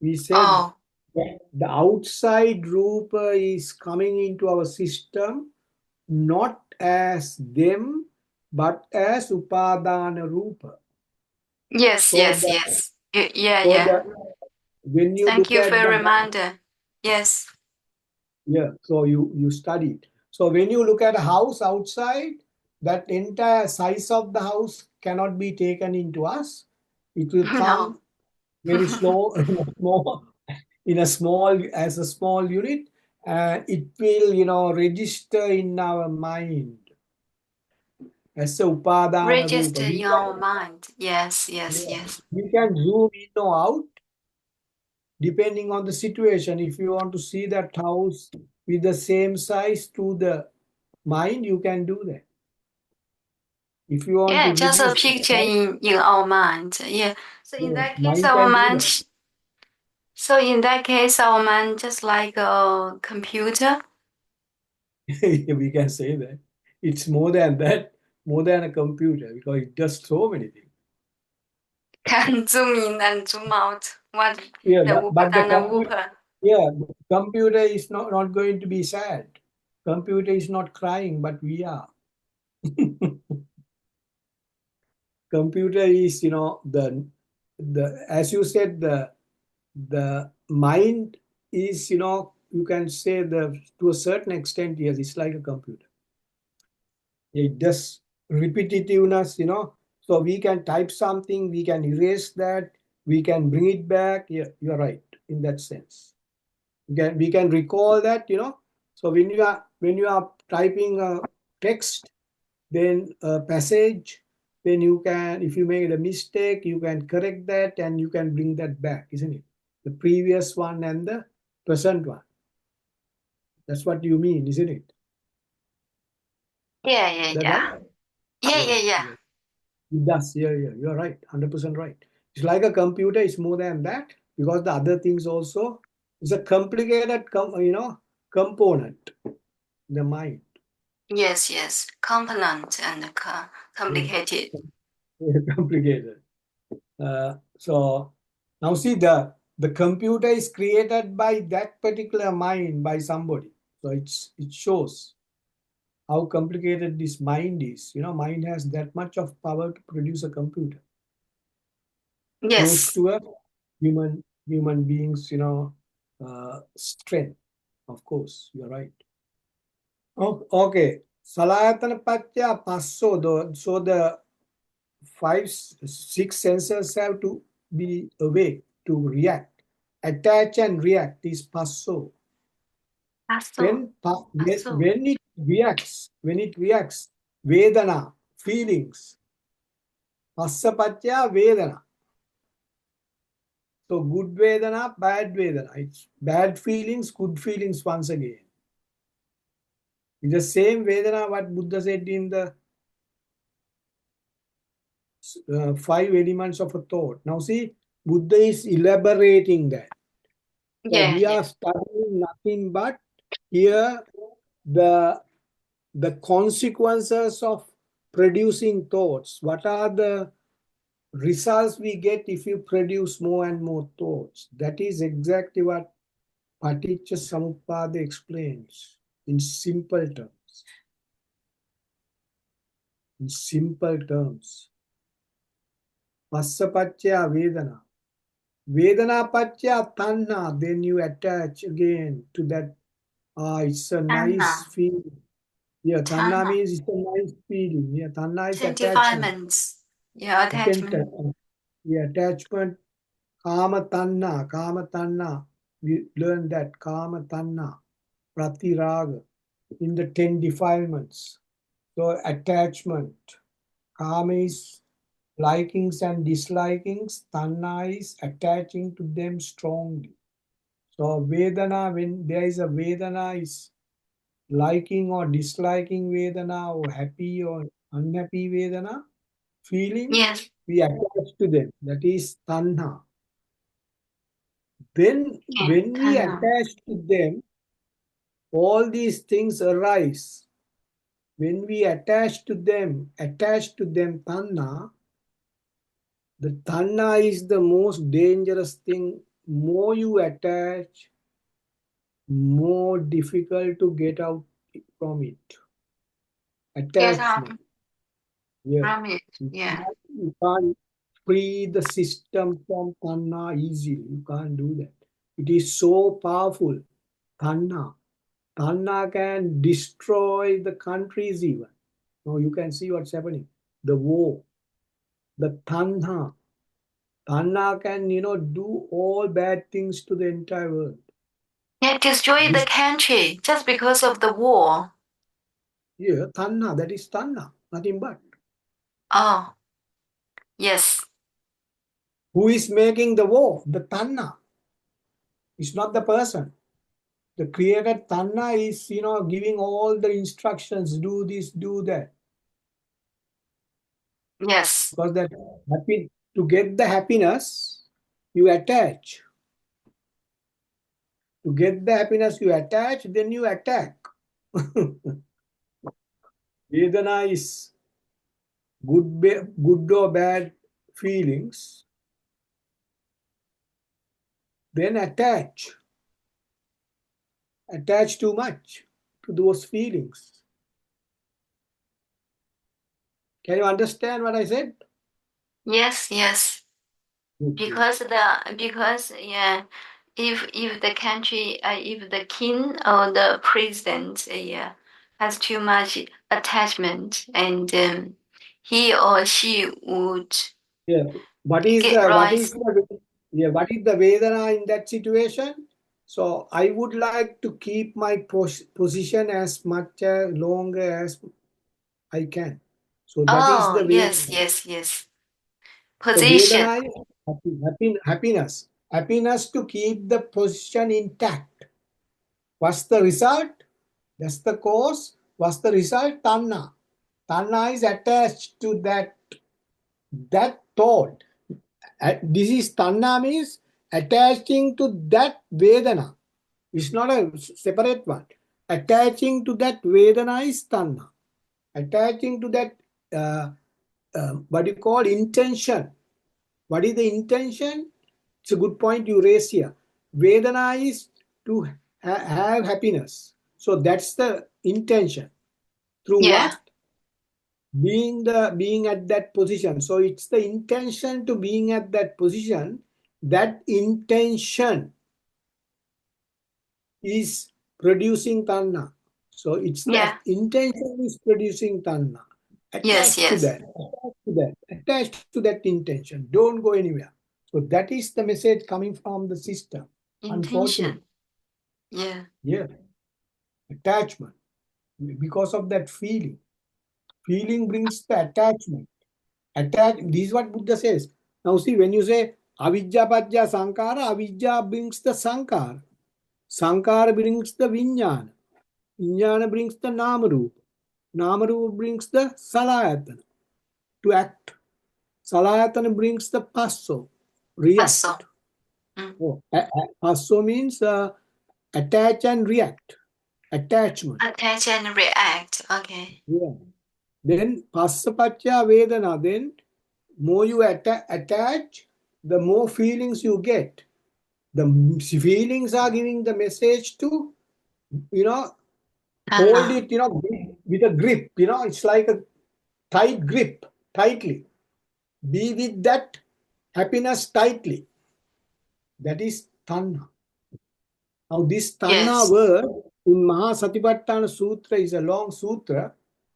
We said Oh, that the outside Rupa is coming into our system not as them, but as Upadana Rupa. yes, So yes, the, yes. Yeah, so yeah. the when you Thank look you for at a the reminder. Yes. yeah, so you studied. So when you look at a house outside, that entire size of the house cannot be taken into us. It will No. come very slow, more in a small as a small unit. It will register in our mind as a upadana rupa. Register in our mind. Yes, yes, yes. We can zoom in or out depending on the situation. If you want to see that house with the same size to the mind, you can do that. If you want to Yeah, just a reduce the picture size, in our mind. Yeah. So in yeah, that case, mind our can do mind. that. So in that case, our mind just like a computer. We can say that. It's more than that, more than a computer because it does so many things. Can zoom in and zoom out. What Yeah, the but the Upadana computer, Upa. yeah, computer is not going to be sad. Computer is not crying, but we are. Computer is, the as you said, the mind is, you can say the to a certain extent, yes, it's like a computer. It does repetitiveness, so we can type something, we can erase that, we can bring it back. Yeah, you're right in that sense. We can recall that, so when you are typing a text, then a passage, then you can, if you made a mistake, you can correct that and you can bring that back, isn't it? The previous one and the present one. That's what you mean, isn't it? Yeah, yeah, That yeah. right? Yeah, Yeah, yeah, yeah. yeah. It does. Yeah, yeah. You're right. 100% right. It's like a computer. It's more than that because the other things also is a complicated, component. The mind. Yes, yes. Component and Yeah. complicated. Complicated. So now see the computer is created by that particular mind by somebody. So it shows how complicated this mind is. Mind has that much of power to produce a computer close Yes. to a human being's strength. Of course, you're right. Oh, okay. Salayatana patya passo. So the 6 senses have to be awake to react. Attach and react is passo. Paso. When Paso. when it reacts, vedana, feelings. Passapatya vedana. So good vedana, bad vedana. It's bad feelings, good feelings once again. It's the same vedana what Buddha said in the 5 elements of a thought. Now see, Buddha is elaborating that. So Yeah, we yeah. are studying nothing but here the consequences of producing thoughts. What are the results we get if you produce more and more thoughts? That is exactly what Paticca Samuppada explains in simple terms. In simple terms. Passapacchya Vedana. Vedana Pacchya Tanha. Then you attach again to that. It's a nice Tanha. feeling. Yeah, Tanha Tanha. means it's a nice feeling. Yeah, Tanha is attachment. Sentiments. Yeah, attachment. Yeah, attachment. Kama Tanha. Kama Tanha. We learn that. Kama Tanha. Pratiraga. In the 10 defilements. So attachment. Kama is likings and dislikings. Tanha is attaching to them strongly. So Vedana, when there is a Vedana, is liking or disliking Vedana, or happy or unhappy Vedana, feeling, Yes. we attach to them. That is Tanha. Then Yeah, when we Tanha. attach to them, all these things arise. When we attach to them, Tanha, the Tanha is the most dangerous thing. More you attach, more difficult to get out from it. Get out Attachment. Yeah. from it. Yeah. You can't free the system from Tanha easily. You can't do that. It is so powerful. Tanha. Tanha can destroy the countries even. Now you can see what's happening. The war. The Tanha. Tanha can, do all bad things to the entire world. Yeah, destroy the This, country just because of the war. yeah, Tanha, that is Tanha. Nothing but. Oh, yes. Who is making the war? The Tanha. It's not the person. The creator Tanna is, giving all the instructions, do this, do that. Yes. Because that to get the happiness, you attach. To get the happiness, you attach, then you attack. Vedana is good or bad feelings, then attach. Attach too much to those feelings. Can you understand what I said? Yes, yes. Okay. Because yeah, if the country if the king or the president yeah has too much attachment and he or she would Yeah. What is get the rise. what is the Vedana in that situation? So I would like to keep my position as much longer as I can. So that is Oh the yes, Vedana. yes, yes. So Position. Vedana is happiness. Happiness to keep the position intact. What's the result? That's the cause. What's the result? Tanna. Tanna is attached to that thought. This is Tanna means attaching to that Vedana. It's not a separate one. Attaching to that Vedana is Tanna. Attaching to that, what you call intention. What is the intention? It's a good point you raise here. Vedana is to have happiness. So that's the intention. Through Yeah, what? Being at that position. So it's the intention to being at that position. That intention is producing tanna. So it's yeah. the intention is producing tanna. Yes, Attached to yes. that, attached to that intention. Don't go anywhere. So that is the message coming from the system. Unfortunately, Intention. Yeah. yeah, attachment. Because of that feeling. Feeling brings the attachment. This is what Buddha says. Now see, when you say avijja pajja sankara, avijja brings the sankara. Sankara brings the vinyana. Vinyana brings the namarupa. Namarupa brings the salayatana to act. Salayatana brings the passo, react. Passo. Passo means attach and react. Attachment. Attach and react. Okay. Yeah. Then passapatya vedana. Then more you attach, the more feelings you get. The feelings are giving the message to, hold Tanna. it, with a grip. It's like a tight grip, tightly. Be with that happiness tightly. That is tanha. Now, this tanha Yes. word in Mahasatipatthana Sutra is a long sutra.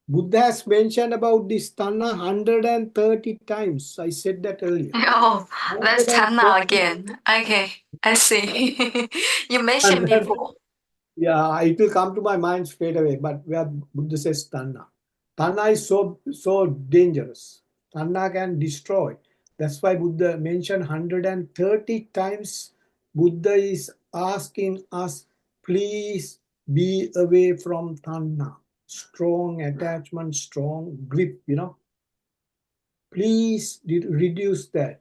Buddha has mentioned about this tanha 130 times. I said that earlier. Oh, that's Tanna 130 again. Okay. I see. You mentioned before. Yeah, it will come to my mind straight away. But where Buddha says tanha, tanha is so dangerous. Tanha can destroy. That's why Buddha mentioned 130 times. Buddha is asking us, please be away from tanha. Strong attachment, strong grip. Please reduce that.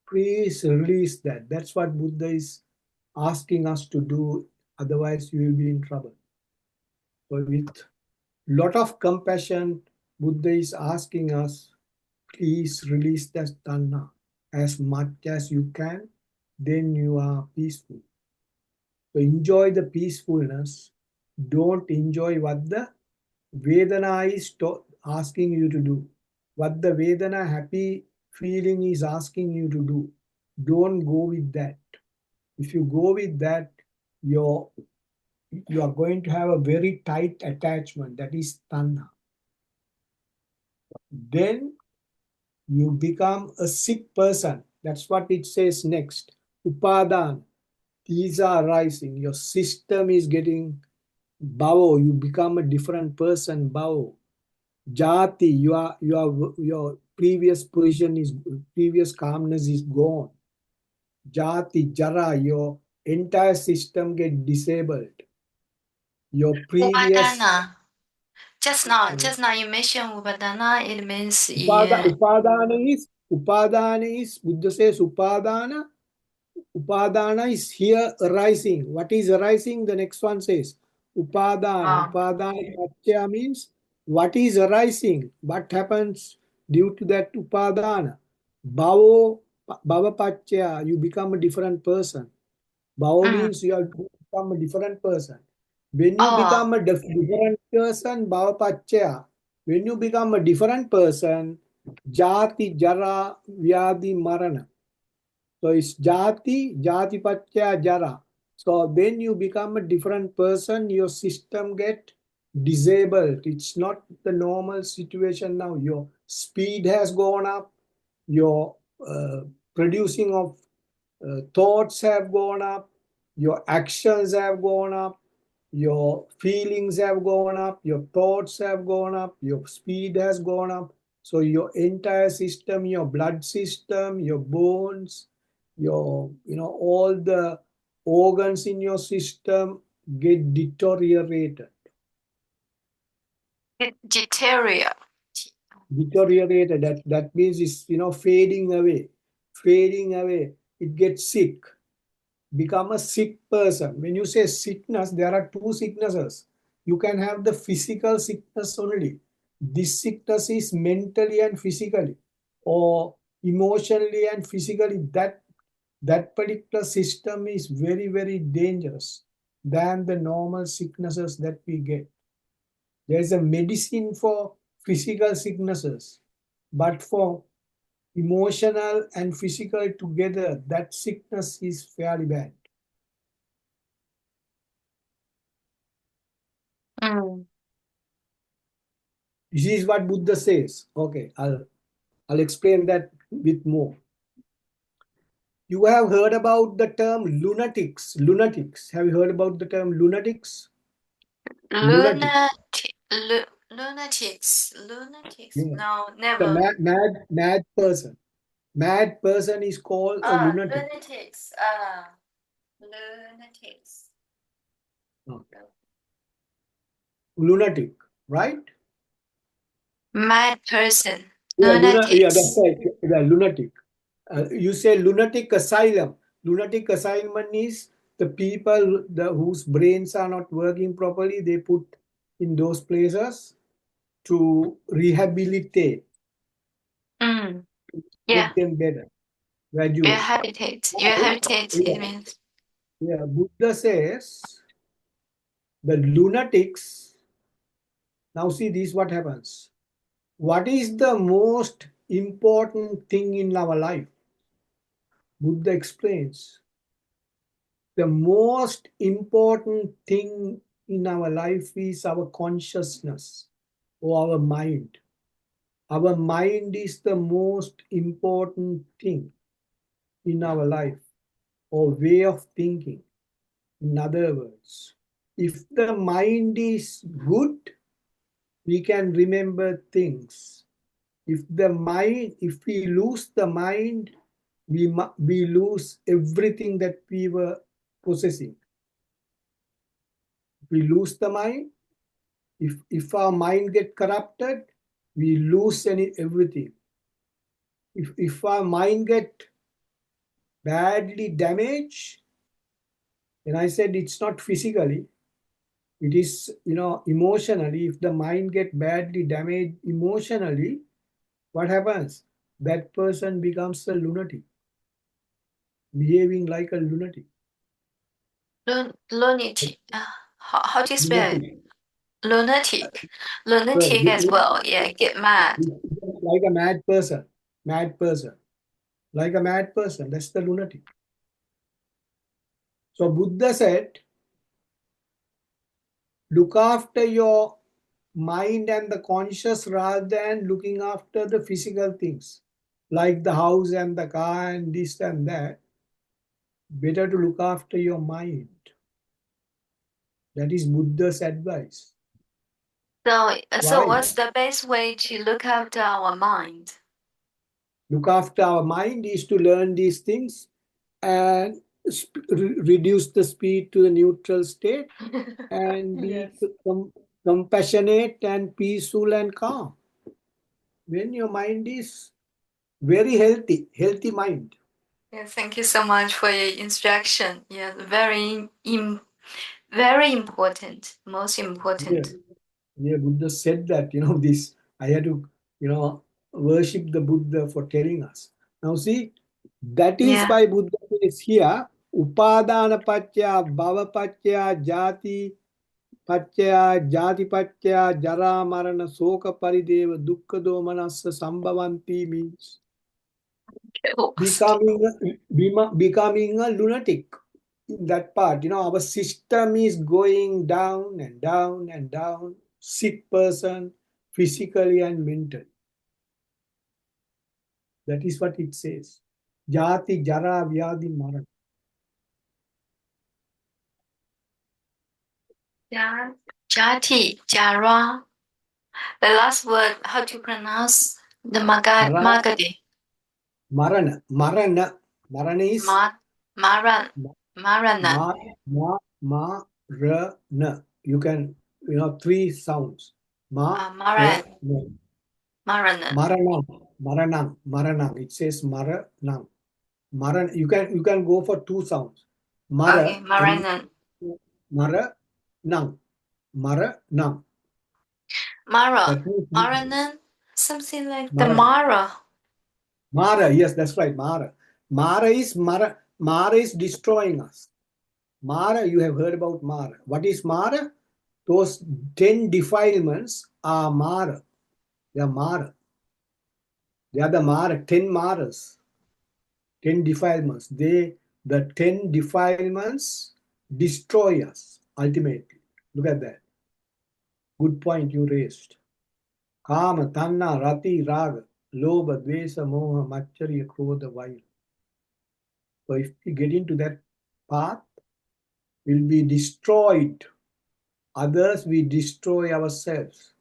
Please release that. That's what Buddha is asking us to do. Otherwise, you will be in trouble. So with lot of compassion, Buddha is asking us, please release that tanha as much as you can, then you are peaceful. So enjoy the peacefulness. Don't enjoy what the Vedana is asking you to do. What the Vedana happy feeling is asking you to do. Don't go with that. If you go with that, you are going to have a very tight attachment. That is tanha. Then you become a sick person. That's what it says next. Upadan. These are rising. Your system is getting bhavo. You become a different person. Bhavo. Jati. Your previous position is previous calmness is gone. Jati, jara. Your entire system get disabled. Your previous Upadana. Just now you mentioned Upadana. It means upadana is Buddha says upadana is here arising. What is arising? The next one says upadana. oh, Upadana pacchaya means what is arising, what happens due to that upadana. Bhavo, bhava pacchaya, you become a different person. Bhava mm. means you have become a different person. When you Oh, become a different person, bhava pacchaya, when you become a different person, jati, jara, vyadi, marana. So it's jati pacchaya, jara. So when you become a different person, your system get disabled. It's not the normal situation now. Your speed has gone up. Your producing of thoughts have gone up, your actions have gone up, your feelings have gone up, your thoughts have gone up, your speed has gone up. So your entire system, your blood system, your bones, your all the organs in your system get deteriorated. Jiteria. Deteriorated. That means it's fading away, fading away. It gets sick. Become a sick person. When you say sickness, there are two sicknesses. You can have the physical sickness only. This sickness is mentally and physically, or emotionally and physically. That particular system is very, very dangerous than the normal sicknesses that we get. There is a medicine for physical sicknesses, but for emotional and physical together, that sickness is fairly bad. Mm. This is what Buddha says. Okay, I'll explain that with more. You have heard about the term lunatics. Lunatics. Have you heard about the term lunatics? Lunatic. Lunatics. Lunatics. Yeah. No, The never. mad person. Mad person is called a lunatic. Lunatics. Lunatics. Okay. Lunatic, right? Mad person. Yeah, that's Lunatics. right. The lunatic. You say lunatic asylum. Lunatic asylum is the people whose brains are not working properly. They put in those places to rehabilitate, Yeah. make them better gradually. Rehabilitate. Now, Rehabilitate, it yeah, means. yeah, Buddha says the lunatics. Now see this what happens. What is the most important thing in our life? Buddha explains the most important thing in our life is our consciousness or our mind. Our mind is the most important thing in our life or way of thinking. In other words, if the mind is good, we can remember things. If we lose the mind, we lose everything that we were possessing. If we lose the mind, if our mind get corrupted, we lose everything. If our mind get badly damaged, and I said it's not physically, it is emotionally. If the mind get badly damaged emotionally, what happens? That person becomes a lunatic, behaving like a lunatic. Lunatic. How do you spell it? Lunatic. Lunatic. Well, Lunatic as well. Yeah, get mad. like a mad person. Mad person. Like a mad person. That's the lunatic. So Buddha said, look after your mind and the conscious rather than looking after the physical things like the house and the car and this and that. Better to look after your mind. That is Buddha's advice. So Why? what's the best way to look after our mind? Look after our mind is to learn these things and reduce the speed to the neutral state and be Yes. compassionate and peaceful and calm. When your mind is very healthy mind. Yeah, thank you so much for your instruction. Yeah, very important, most Yeah, important. yeah, Buddha said that, this. I had to, worship the Buddha for telling us. Now, see, that is Yeah. why Buddha says here, Upadana Pachya, Bhava Pachya, Jati Pachya, Jara Marana, Soka Parideva, Dukkha Domanasa, Sambhavanti means becoming a lunatic in that part. Our system is going down and down and down, sick person, physically and mentally. That is what it says. Jati, Jara, Vyadi, Maran. Jati, Jara. The last word, how to pronounce the Jara, Magadi? Marana. Marana. Marana is Maran. ma, Marana. ra, na. You can, three sounds. Ra, Maran. na. Maranan. Maranam. Maranam. Maranam. It says Maranam. Maran. You can go for two sounds. Okay, Mara and Maranan. Mara Nang. Mara Nang. Mara. That means Maranan. Something like the Mara. Mara. Mara, yes, that's right. Mara. Mara is destroying us. Mara, you have heard about Mara. What is Mara? Those 10 defilements are Mara. They are Mara. They are the Mara, 10 Maras, 10 defilements. The 10 defilements destroy us ultimately. Look at that. Good point you raised. Kama, Tanna, Rati, Raga, Lobha, Dvesa, Moha, Machariya, Krodha, Vaira. So if we get into that path, we'll be destroyed. Others, we destroy ourselves.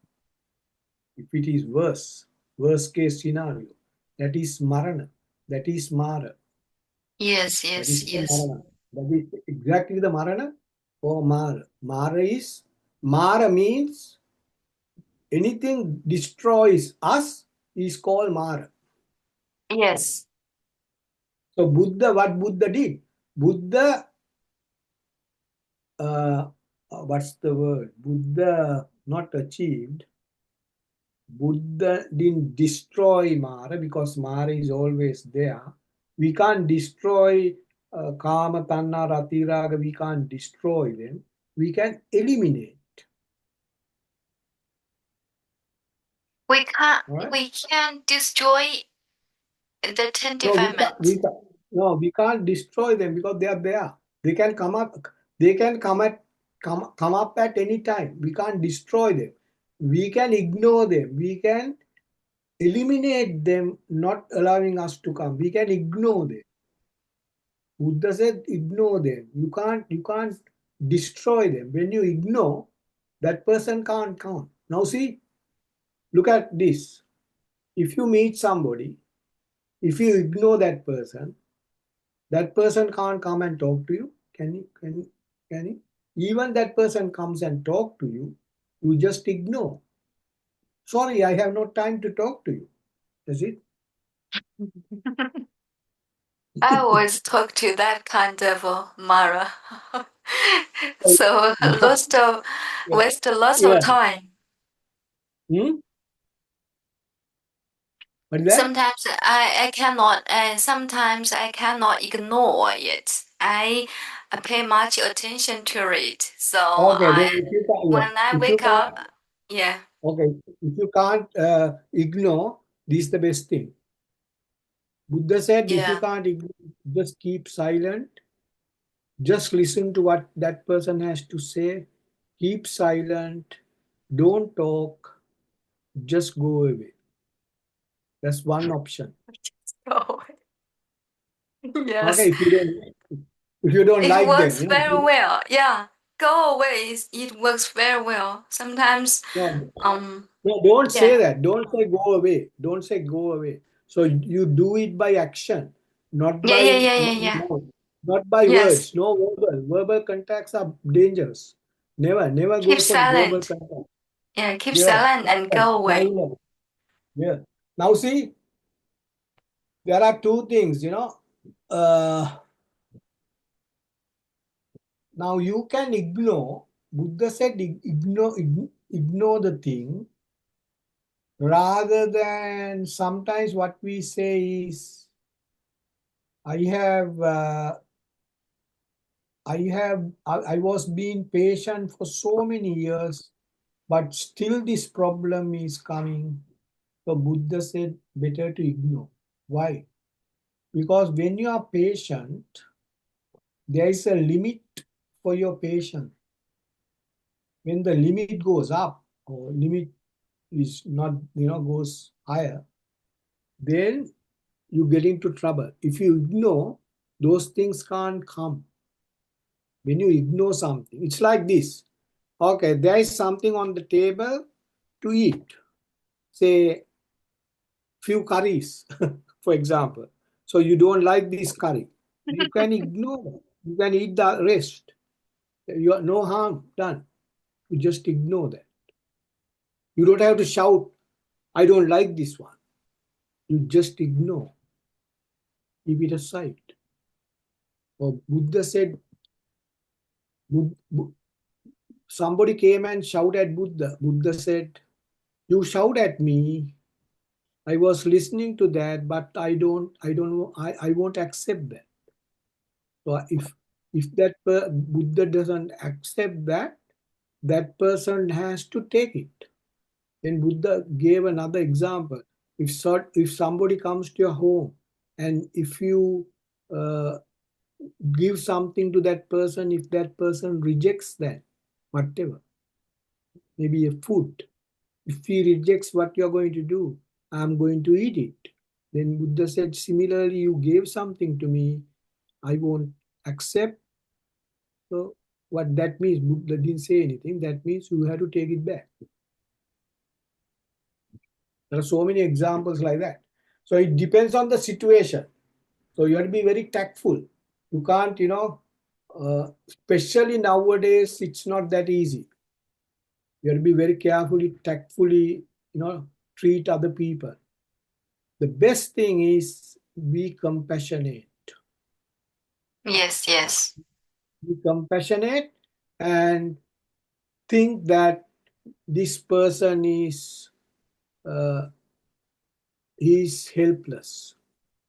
If it is worst case scenario, that is Marana. That is Mara. Yes, That is yes, the yes. Marana. That is exactly the Marana or Mara. Mara means anything destroys us is called Mara. Yes. So Buddha, what Buddha did? Buddha, what's the word? Buddha not achieved. Buddha didn't destroy Mara because Mara is always there. We can't destroy Kama, Tanna, Ratiraga. We can't destroy them. We can eliminate. We can't All right? we can't destroy the ten No, we can't. defilements. No, we can't destroy them because they are there. They can come up. They can come up at any time. We can't destroy them. We can ignore them. We can eliminate them, not allowing us to come. We can ignore them. Buddha said, ignore them. You can't destroy them. When you ignore, that person can't come. Now see, look at this. If you meet somebody, if you ignore that person can't come and talk to you. Can you? Can you? Even that person comes and talk to you, you just ignore. Sorry, I have no time to talk to you. Is it? I always talk to that kind of Mara. So Yeah. waste a lot of Yeah. time. Hmm? What is that? Sometimes I cannot, and sometimes I cannot ignore it. I pay much attention to it. So Okay, then if you can, yeah. when I If you wake can't, up, yeah, okay, if you can't ignore, this is the best thing. Buddha said, if you yeah, can't ignore, just keep silent. Just listen to what that person has to say. Keep silent. Don't talk. Just go away. That's one option. so yes, Okay, if you don't it like them, works very well. Yeah, go away. It works very well. Sometimes, no, um, no, don't say yeah, that. Don't say go away. Don't say go away. So you do it by action, not yeah, yeah, by yeah, yeah, yeah. no, not by Yes, words. No verbal. Verbal contacts are dangerous. Never keep go for verbal silent. contact. Yeah, keep Yeah, silent and silent, go away. silent. Yeah. Now see, there are two things. Uh, Now you can ignore. Buddha said ignore the thing rather than sometimes what we say is I have I was being patient for so many years, but still this problem is coming. So Buddha said better to ignore. Why? Because when you are patient, there is a limit for your patience. When the limit goes up or limit is not, goes higher, then you get into trouble. If you ignore, those things can't come. When you ignore something, it's like this. Okay, there is something on the table to eat, say few curries, for example. So you don't like this curry. You can ignore that. You can eat the rest. You are no harm done. You just ignore that. You don't have to shout, I don't like this one. You just ignore, keep it aside. Or Buddha said, somebody came and shouted at Buddha. Buddha said, you shout at me. I was listening to that, but I don't know, I won't accept that. So if that Buddha doesn't accept that, that person has to take it. Then Buddha gave another example. If somebody comes to your home and if you uh, give something to that person, if that person rejects that, whatever, maybe a food, if he rejects what you're going to do, I'm going to eat it. Then Buddha said, similarly, you gave something to me, I won't accept. So what that means, Buddha didn't say anything. That means you have to take it back. There are so many examples like that. So it depends on the situation. So you have to be very tactful. You can't, especially nowadays, it's not that easy. You have to be very carefully, tactfully, treat other people. The best thing is be compassionate. Yes, yes. Be compassionate and think that this person is uh, helpless.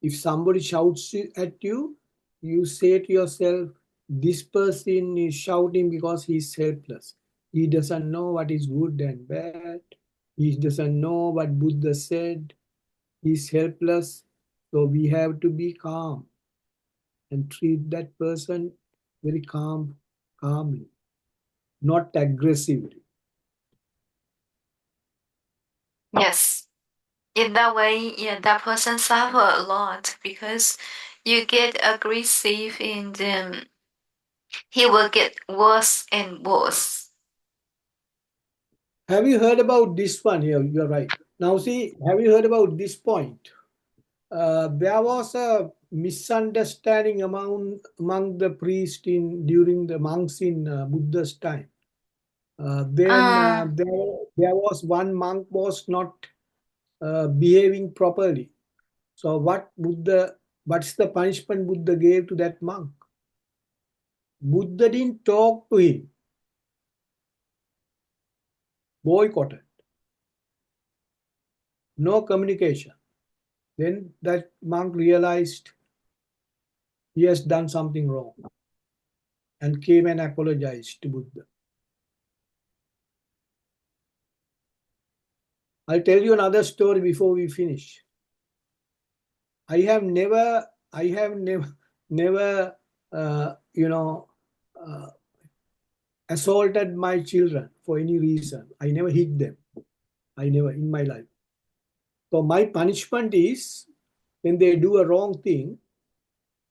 If somebody shouts at you, you say to yourself, this person is shouting because he's helpless. He doesn't know what is good and bad. He doesn't know what Buddha said. He's helpless. So we have to be calm and treat that person very calmly, not aggressively. Yes. In that way, yeah, that person suffer a lot because you get aggressive and he will get worse and worse. Have you heard about this one here? You're right. Now, see, have you heard about this point? There was a misunderstanding among the priests during the monks in Buddha's time. Then Uh, there was one monk was not behaving properly. So what's the punishment Buddha gave to that monk? Buddha didn't talk to him, boycotted, no communication. Then that monk realized he has done something wrong and came and apologized to Buddha. I'll tell you another story before we finish. I have never, uh, assaulted my children for any reason. I never hit them. I never in my life. So my punishment is when they do a wrong thing,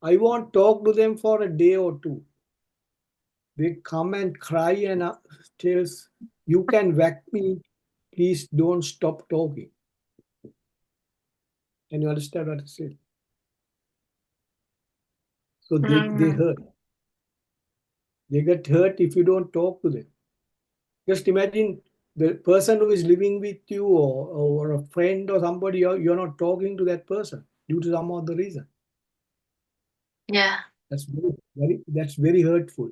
I won't talk to them for a day or two. They come and cry and tells, you can whack me, please don't stop talking. Can you understand what I said? So they mm, hurt. They get hurt if you don't talk to them. Just imagine the person who is living with you or a friend or somebody, you're not talking to that person due to some other reason. yeah, That's very hurtful.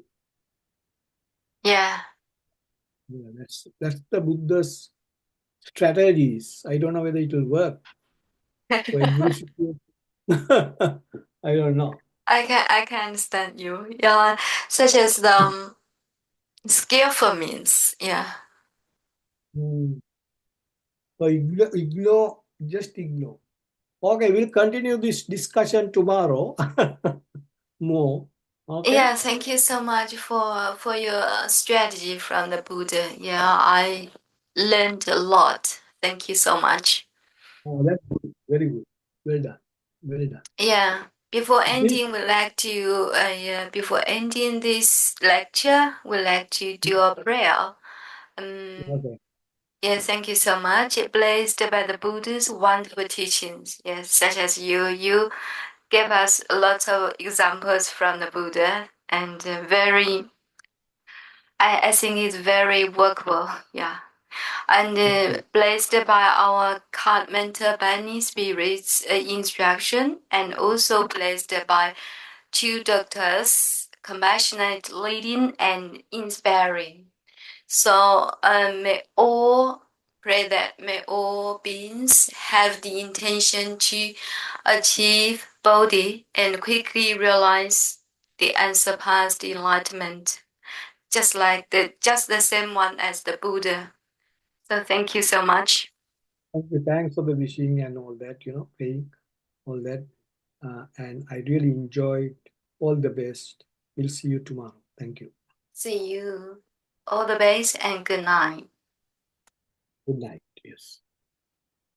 yeah. Yeah, that's the Buddha's strategies. I don't know whether it will work for every situation. I don't know. I can understand you. Yeah, such as the skillful means. Yeah. Hmm. So just ignore. Okay, we'll continue this discussion tomorrow. More. Okay. Yeah, thank you so much for your strategy from the Buddha. Yeah, I learned a lot. Thank you so much. Oh, that's good. Very good. Well done. Well done. Yeah, before This, ending, before ending this lecture, we'd like to do a prayer. Um, okay. yeah, thank you so much. Blessed by the Buddha's wonderful teachings. Yes, such as you gave us lots of examples from the Buddha and I think it's very workable. Yeah. And Okay. blessed by our card mentor Bunny Spirit's instruction, and also blessed by two doctors, compassionate leading and inspiring. So may all beings have the intention to achieve Bodhi and quickly realize the unsurpassed enlightenment, just the same one as the Buddha. So thank you so much. Thank you. Thanks for the wishing and all that, praying, all that. And I really enjoyed. All the best. We'll see you tomorrow. Thank you. See you. All the best and good night. Good night. Yes.